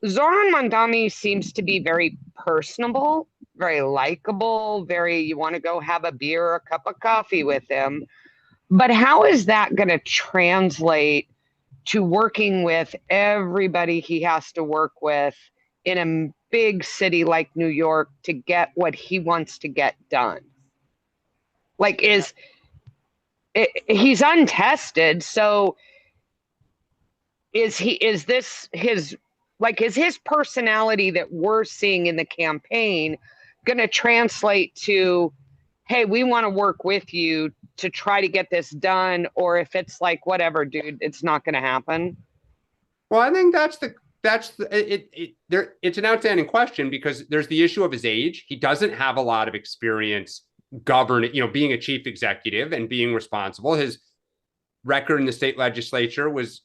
Speaker 9: Zohran Mamdani seems to be very personable, very likable, you want to go have a beer or a cup of coffee with him. But how is that going to translate to working with everybody he has to work with in a big city like New York to get what he wants to get done? Like, he's untested. So is his personality that we're seeing in the campaign going to translate to, hey, we want to work with you to try to get this done? Or if it's like, whatever, dude, it's not going to happen?
Speaker 2: well, I think it's an outstanding question, because there's the issue of his age. He doesn't have a lot of experience governing, being a chief executive and being responsible. His record in the state legislature is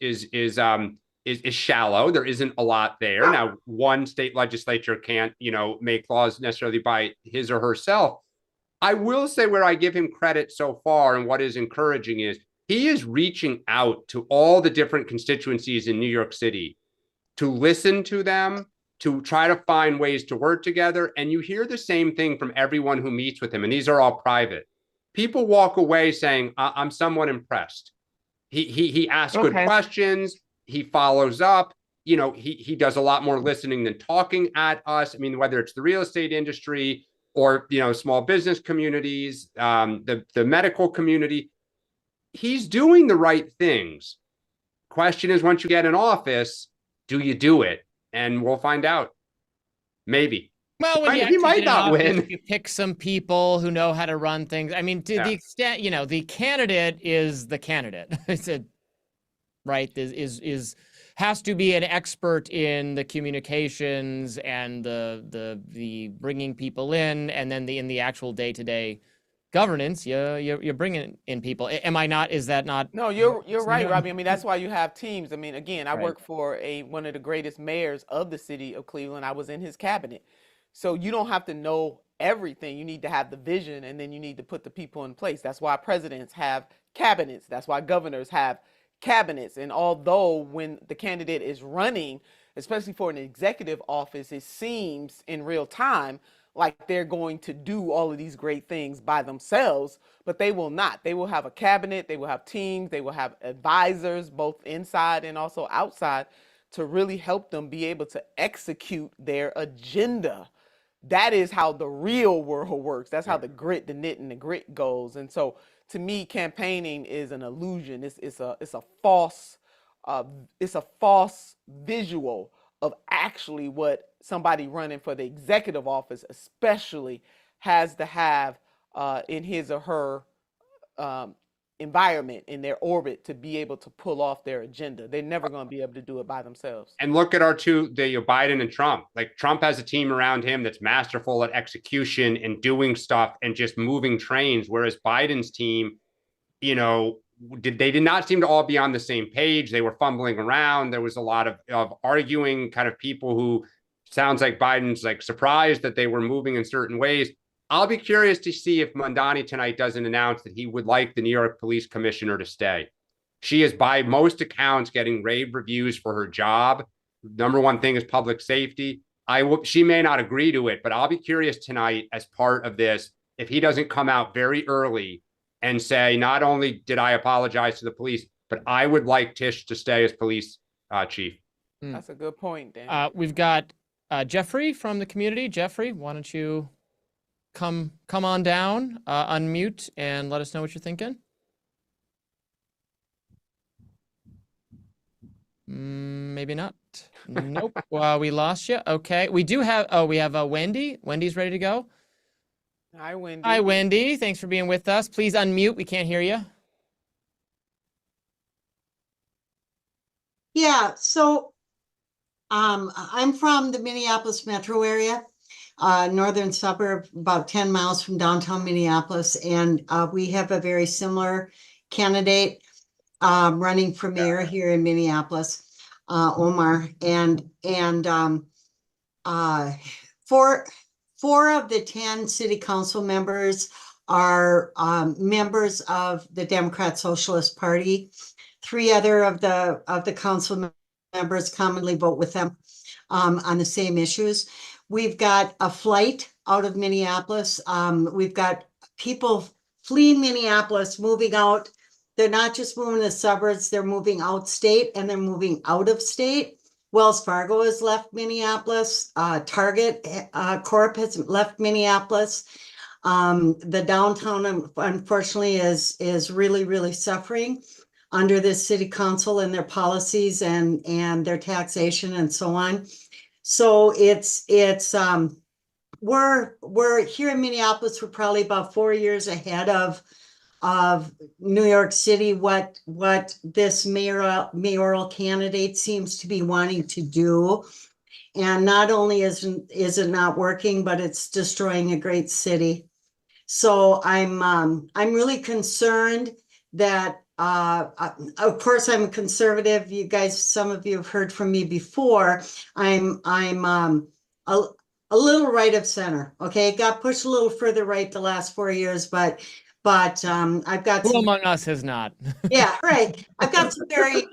Speaker 2: shallow. There isn't a lot there. Now, one state legislature can't, make laws necessarily by his or herself. I will say where I give him credit so far, and what is encouraging, is he is reaching out to all the different constituencies in New York City to listen to them, to try to find ways to work together. And you hear the same thing from everyone who meets with him, and these are all private. People walk away saying, I'm somewhat impressed. He asks good questions. He follows up. He does a lot more listening than talking at us. I mean, whether it's the real estate industry or, small business communities, the medical community, he's doing the right things. Question is, once you get in office, do you do it? And we'll find out. Maybe.
Speaker 1: Well, when
Speaker 2: He might not win.
Speaker 1: You pick some people who know how to run things. I mean, to the extent, the candidate is the candidate. Right? Has to be an expert in the communications and the bringing people in, and then in the actual day-to-day governance, you're bringing in people. Am I not? Is that not?
Speaker 3: No, you're right, Robbie. I mean, that's why you have teams. I mean, again, I
Speaker 1: Right.
Speaker 3: work for one of the greatest mayors of the city of Cleveland. I was in his cabinet. So you don't have to know everything. You need to have the vision, and then you need to put the people in place. That's why presidents have cabinets. That's why governors have cabinets. And although when the candidate is running, especially for an executive office, it seems in real time like they're going to do all of these great things by themselves, but they will not. They will have a cabinet, they will have teams, they will have advisors, both inside and also outside, to really help them be able to execute their agenda. That is how the real world works. That's how the grit, the knit, and the grit goes. And so, to me, campaigning is an illusion. It's a false visual of actually what somebody running for the executive office, especially, has to have in his or her environment, in their orbit, to be able to pull off their agenda. They're never going to be able to do it by themselves.
Speaker 2: And look at our two, Biden and Trump. Like, Trump has a team around him that's masterful at execution and doing stuff and just moving trains, whereas Biden's team, you know, they did not seem to all be on the same page. They were fumbling around. There was a lot of arguing, kind of people who sounds like Biden's like surprised that they were moving in certain ways. I'll be curious to see if Mamdani tonight doesn't announce that he would like the New York Police Commissioner to stay. She is, by most accounts, getting rave reviews for her job. Number one thing is public safety. She may not agree to it, but I'll be curious tonight, as part of this, if he doesn't come out very early and say, not only did I apologize to the police, but I would like Tish to stay as police chief.
Speaker 3: That's a good point, Dan.
Speaker 1: We've got Jeffrey from the community. Jeffrey, why don't you come on down, unmute, and let us know what you're thinking. Maybe not. Nope. Well, we lost you. Okay. We do have, we have Wendy. Wendy's ready to go.
Speaker 3: Hi, Wendy.
Speaker 1: Hi, Wendy. Thanks for being with us. Please unmute. We can't hear you.
Speaker 10: Yeah, so I'm from the Minneapolis metro area, northern suburb, about 10 miles from downtown Minneapolis, and we have a very similar candidate running for mayor here in Minneapolis, Omar, and four of the 10 city council members are members of the Democrat Socialist Party. 3 other of the council members commonly vote with them on the same issues. We've got a flight out of Minneapolis. We've got people fleeing Minneapolis, moving out. They're not just moving to the suburbs, they're moving out state and they're moving out of state. Wells Fargo has left Minneapolis. Target Corp has left Minneapolis. The downtown, unfortunately, is really, really suffering under this city council and their policies and their taxation and so on. So we're here in Minneapolis, we're probably about 4 years ahead of New York City, what this mayoral candidate seems to be wanting to do. And not only is it not working, but it's destroying a great city. So I'm really concerned that of course I'm a conservative. You guys, some of you have heard from me before. I'm a little right of center. Okay, got pushed a little further right the last 4 years, but I've got
Speaker 1: Who among us has not?
Speaker 10: Yeah, right. I've got some very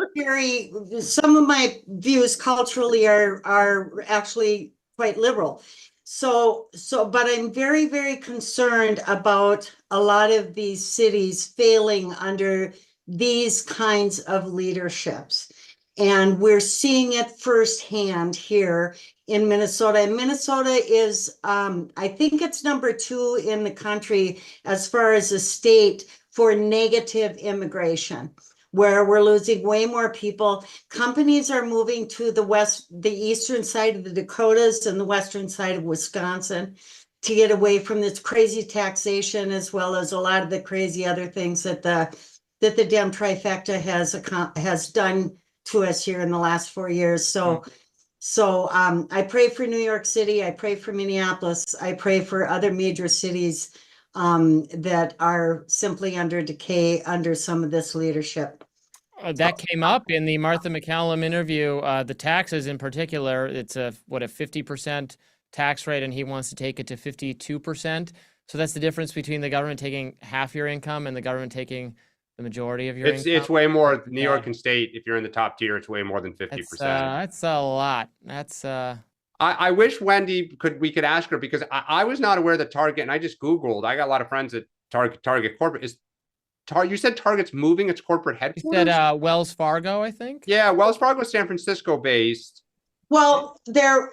Speaker 10: some of my views culturally are actually quite liberal. So but I'm very, very concerned about a lot of these cities failing under these kinds of leaderships. And we're seeing it firsthand here in Minnesota. And Minnesota is, I think it's number 2 in the country as far as a state for negative immigration, where we're losing way more people. Companies are moving to the eastern side of the Dakotas and the western side of Wisconsin to get away from this crazy taxation, as well as a lot of the crazy other things that the Dem trifecta has done to us here in the last 4 years. So I pray for New York City. I pray for Minneapolis. I pray for other major cities that are simply under decay under some of this leadership.
Speaker 1: That came up in the Martha McCallum interview. The taxes in particular, it's a 50% tax rate, and he wants to take it to 52%. So that's the difference between the government taking half your income and the government taking the majority of your income.
Speaker 2: It's way more. New York and state, if you're in the top tier, it's way more than 50%.
Speaker 1: That's a lot. That's
Speaker 2: I wish Wendy we could ask her, because I was not aware that Target, and I just Googled, I got a lot of friends at Target corporate. You said Target's moving its corporate headquarters?
Speaker 1: You said Wells Fargo, I think?
Speaker 2: Yeah, Wells Fargo is San Francisco based.
Speaker 10: Well, they had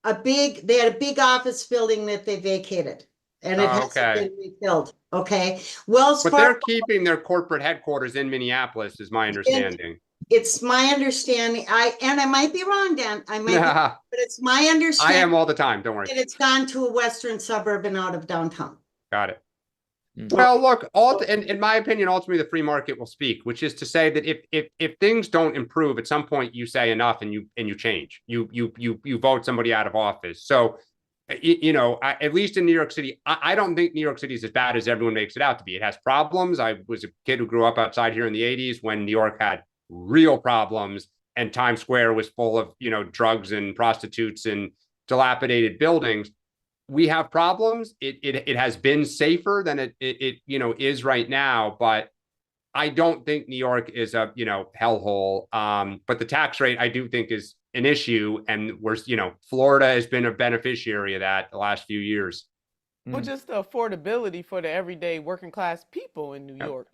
Speaker 10: a big office building that they vacated, and it hasn't been refilled. Okay. Wells
Speaker 2: But
Speaker 10: Fargo,
Speaker 2: they're keeping their corporate headquarters in Minneapolis, is my understanding.
Speaker 10: it's my understanding, and I might be wrong, Dan, I might be,
Speaker 2: I
Speaker 10: but it's my understanding
Speaker 2: am all the time. Don't worry.
Speaker 10: that it's gone to a western suburb and out of downtown.
Speaker 2: Got it.
Speaker 1: Mm.
Speaker 2: Well, look, in my opinion, ultimately the free market will speak, which is to say that if things don't improve, at some point you say enough and you change. You vote somebody out of office. So, at least in New York City, I don't think New York City is as bad as everyone makes it out to be. It has problems. I was a kid who grew up outside here in the 80s when New York had real problems and Times Square was full of, drugs and prostitutes and dilapidated buildings. We have problems. It has been safer than it is right now, but I don't think New York is a hellhole. But the tax rate I do think is an issue, and Florida has been a beneficiary of that the last few years.
Speaker 3: Well, just the affordability for the everyday working class people in New York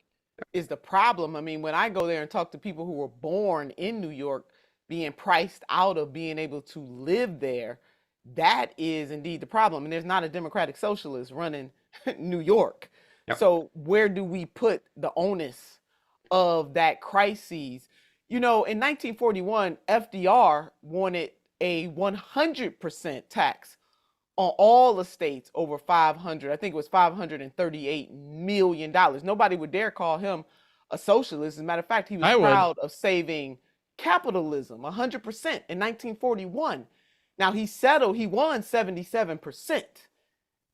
Speaker 3: is the problem. I mean, when I go there and talk to people who were born in New York, being priced out of being able to live there, that is indeed the problem. And there's not a democratic socialist running New York.
Speaker 2: Yep.
Speaker 3: So where do we put the onus of that crisis? In 1941, FDR wanted a 100% tax on all estates over 500. I think it was $538 million. Nobody would dare call him a socialist. As a matter of fact, he was proud of saving capitalism 100% in 1941. Now he won 77%.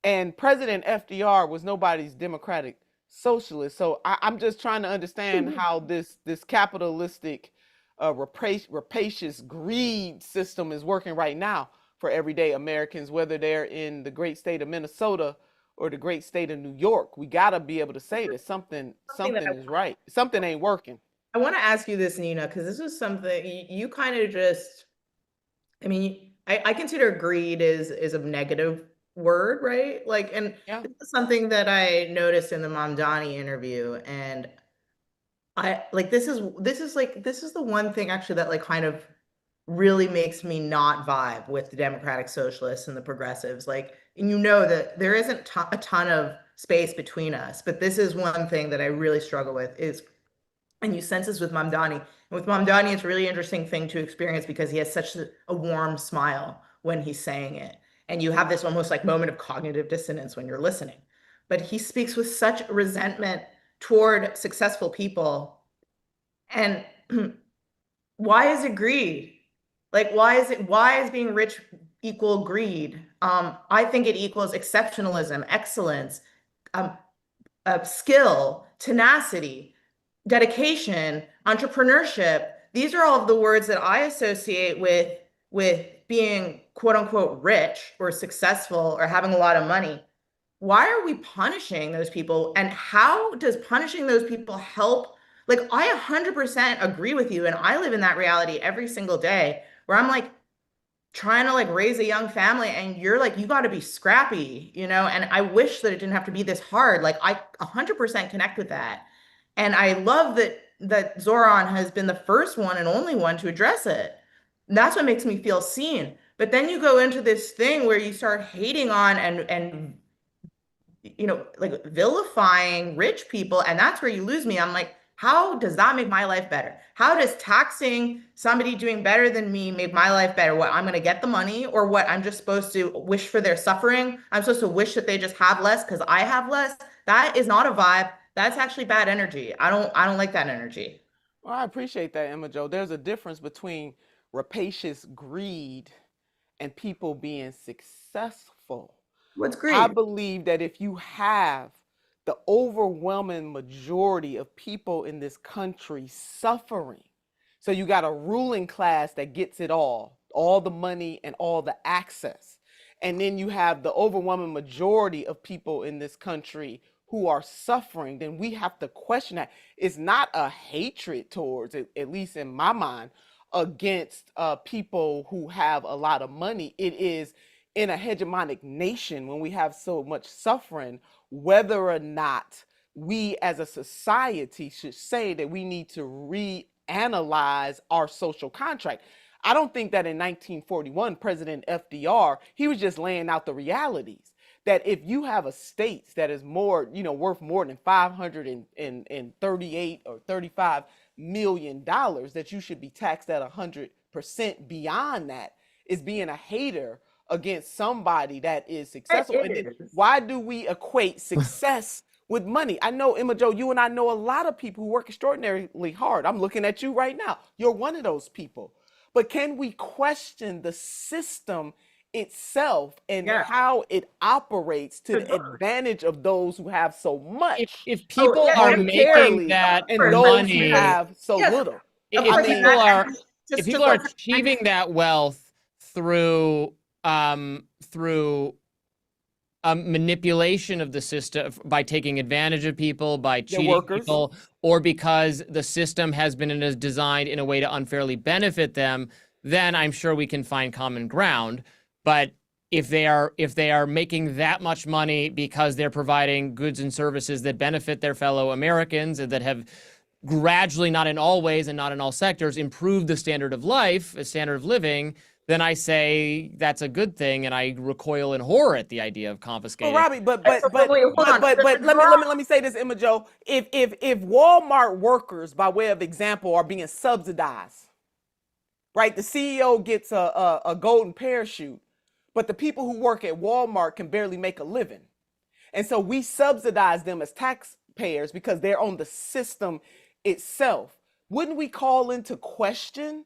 Speaker 3: And President FDR was nobody's democratic socialist. So I'm just trying to understand how this capitalistic, rapacious greed system is working right now for everyday Americans, whether they're in the great state of Minnesota or the great state of New York. We got to be able to say that something is right. Something ain't working.
Speaker 4: I want to ask you this, Nina, because this is something you kind of just, I consider greed is a negative word, right? This is something that I noticed in the Mamdani interview, and this is the one thing actually that kind of really makes me not vibe with the democratic socialists and the progressives. And that there isn't a ton of space between us, but this is one thing that I really struggle with is, and you sense this with Mamdani. And with Mamdani, it's a really interesting thing to experience because he has such a warm smile when he's saying it. And you have this almost moment of cognitive dissonance when you're listening. But he speaks with such resentment toward successful people. And why is it greed? Why is being rich equal greed? I think it equals exceptionalism, excellence, skill, tenacity, dedication, entrepreneurship. These are all of the words that I associate with being quote unquote rich or successful or having a lot of money. Why are we punishing those people? And how does punishing those people help? I 100% agree with you. And I live in that reality every single day where I'm trying to raise a young family, and you're you got to be scrappy, and I wish that it didn't have to be this hard. I 100% connect with that. And I love that Zohran has been the first one and only one to address it. And that's what makes me feel seen. But then you go into this thing where you start hating on and vilifying rich people, and that's where you lose me. I'm how does that make my life better? How does taxing somebody doing better than me make my life better? What, I'm going to get the money, or what, I'm just supposed to wish for their suffering? I'm supposed to wish that they just have less because I have less? That is not a vibe. That's actually bad energy. I don't like that energy.
Speaker 3: Well, I appreciate that, Emma Jo. There's a difference between rapacious greed and people being successful.
Speaker 4: What's greed?
Speaker 3: I believe that if you have the overwhelming majority of people in this country suffering, so you got a ruling class that gets it all the money and all the access, and then you have the overwhelming majority of people in this country who are suffering, then we have to question that. It's not a hatred towards, at least in my mind, against people who have a lot of money. It is in a hegemonic nation, when we have so much suffering, whether or not we as a society should say that we need to reanalyze our social contract. I don't think that in 1941, President FDR, he was just laying out the realities. That if you have a state that is more, worth more than $538 or $35 million that you should be taxed at 100% beyond that is being a hater against somebody that is successful. And then why do we equate success with money? I know, Emma Jo, you and I know a lot of people who work extraordinarily hard. I'm looking at you right now. You're one of those people. But can we question the system itself and how it operates to the advantage of those who have so much?
Speaker 1: If people are making that
Speaker 3: and those who
Speaker 1: money,
Speaker 3: have so little.
Speaker 1: if people are achieving that wealth through manipulation of the system by taking advantage of people, by cheating people, or because the system has been designed in a way to unfairly benefit them, then I'm sure we can find common ground. But if they are making that much money because they're providing goods and services that benefit their fellow Americans and that have gradually, not in all ways and not in all sectors, improved the standard of life, the standard of living, then I say that's a good thing, and I recoil in horror at the idea of confiscating.
Speaker 3: Well, Robby, but let me say this, Emma Jo. If Walmart workers, by way of example, are being subsidized, right? The CEO gets a golden parachute, but the people who work at Walmart can barely make a living, and so we subsidize them as taxpayers because they're on the system itself. Wouldn't we call into question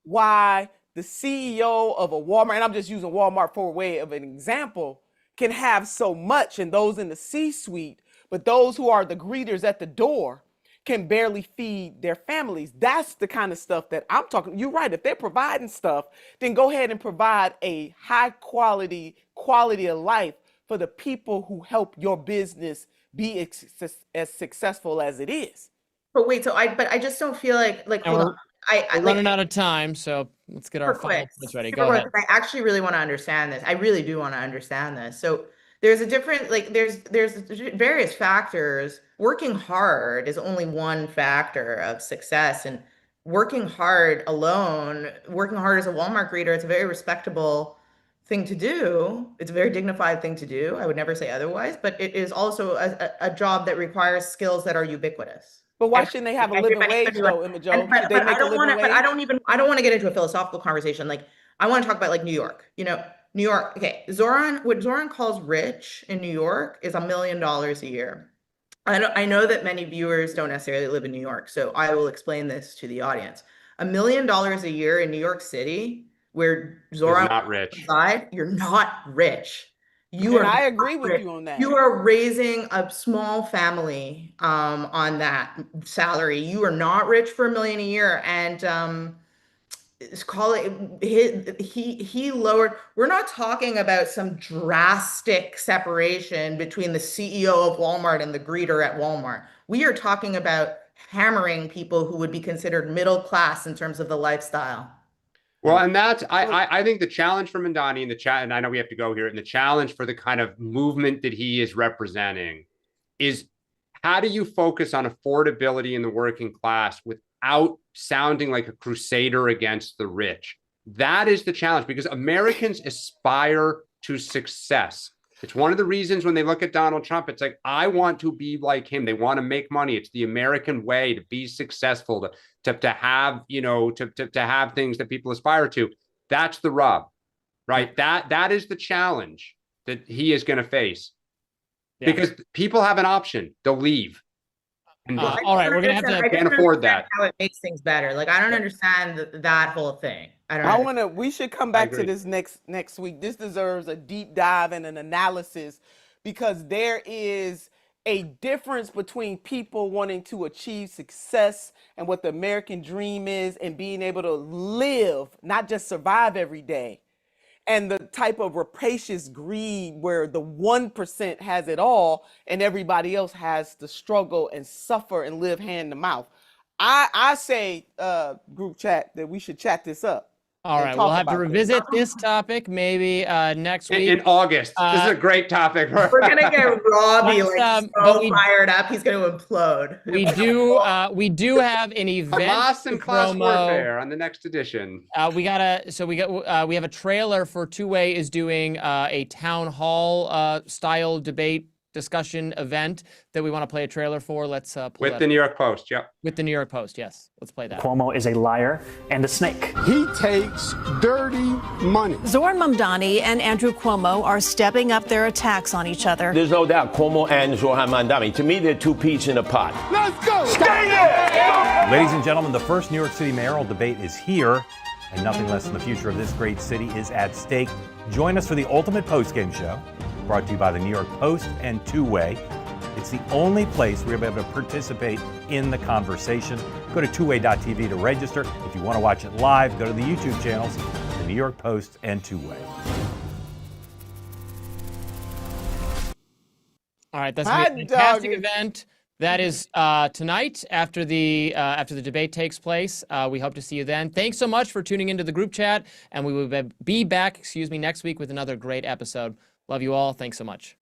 Speaker 3: why the CEO of a Walmart, and I'm just using Walmart for a way of an example, can have so much, and those in the C-suite, but those who are the greeters at the door can barely feed their families? That's the kind of stuff that I'm talking. You're right. If they're providing stuff, then go ahead and provide a high quality of life for the people who help your business be as successful as it is.
Speaker 4: But wait, I just don't feel like hold on.
Speaker 1: We're running out of time, so let's get our final points ready. Go ahead.
Speaker 4: I actually really want to understand this. I really do want to understand this. So there's a different, there's various factors. Working hard is only one factor of success, and working hard alone, working hard as a Walmart greeter, it's a very respectable thing to do. It's a very dignified thing to do. I would never say otherwise, but it is also a job that requires skills that are ubiquitous.
Speaker 3: But why shouldn't they have a living wage, though, Emma Jo?
Speaker 4: But I don't want to get into a philosophical conversation. Like, I want to talk about like New York. New York. Okay, what Zohran calls rich in New York is $1 million a year. I know that many viewers don't necessarily live in New York, so I will explain this to the audience. $1 million a year in New York City, where Zohran
Speaker 2: not rich.
Speaker 4: Reside, you're not rich.
Speaker 3: I agree with you on that.
Speaker 4: You are raising a small family on that salary. You are not rich for $1 million a year, and he lowered. We're not talking about some drastic separation between the CEO of Walmart and the greeter at Walmart. We are talking about hammering people who would be considered middle class in terms of the lifestyle.
Speaker 2: Well, and that's, I think the challenge for Mamdani in the chat, and I know we have to go here, and the challenge for the kind of movement that he is representing is, how do you focus on affordability in the working class without sounding like a crusader against the rich? That is the challenge, because Americans aspire to success. It's one of the reasons when they look at Donald Trump, it's like, I want to be like him. They want to make money. It's the American way to be successful, to have, to have things that people aspire to. That's the rub, right? That is the challenge that he is going to face, because people have an option. They'll leave.
Speaker 1: All right, we're going to have to
Speaker 2: can't afford that.
Speaker 4: How it makes things better. Like, I don't understand that whole thing.
Speaker 3: We should come back to this next week. This deserves a deep dive and an analysis, because there is a difference between people wanting to achieve success and what the American dream is, and being able to live, not just survive every day, and the type of rapacious greed where the 1% has it all and everybody else has to struggle and suffer and live hand to mouth. I say, group chat, that we should chat this up.
Speaker 1: All right, we'll have to revisit this topic maybe next week.
Speaker 2: In August. This is a great topic.
Speaker 4: We're going to get Robby fired up. He's going to implode.
Speaker 1: We do have an event.
Speaker 2: Hamas and class warfare on the next edition.
Speaker 1: We have a trailer for Two Way is doing a town hall style debate discussion event that we want to play a trailer for. Let's pull
Speaker 2: With
Speaker 1: that
Speaker 2: the
Speaker 1: up.
Speaker 2: New York Post, yep.
Speaker 1: With the New York Post, yes. Let's play that.
Speaker 8: Cuomo is a liar and a snake.
Speaker 11: He takes dirty money.
Speaker 12: Zohran Mamdani and Andrew Cuomo are stepping up their attacks on each other.
Speaker 13: There's no doubt Cuomo and Zohran Mamdani, to me, they're two peas in a pod.
Speaker 11: Let's go!
Speaker 13: Stay there!
Speaker 14: Ladies and gentlemen, the first New York City mayoral debate is here, and nothing less than the future of this great city is at stake. Join us for the ultimate postgame show, brought to you by the New York Post and Two-Way. It's the only place we'll be able to participate in the conversation. Go to twoway.tv to register. If you want to watch it live, go to the YouTube channels, the New York Post and Two-Way.
Speaker 1: All right, that's gonna be a fantastic event. That is tonight after the debate takes place. We hope to see you then. Thanks so much for tuning into the group chat, and we will be back, next week with another great episode. Love you all. Thanks so much.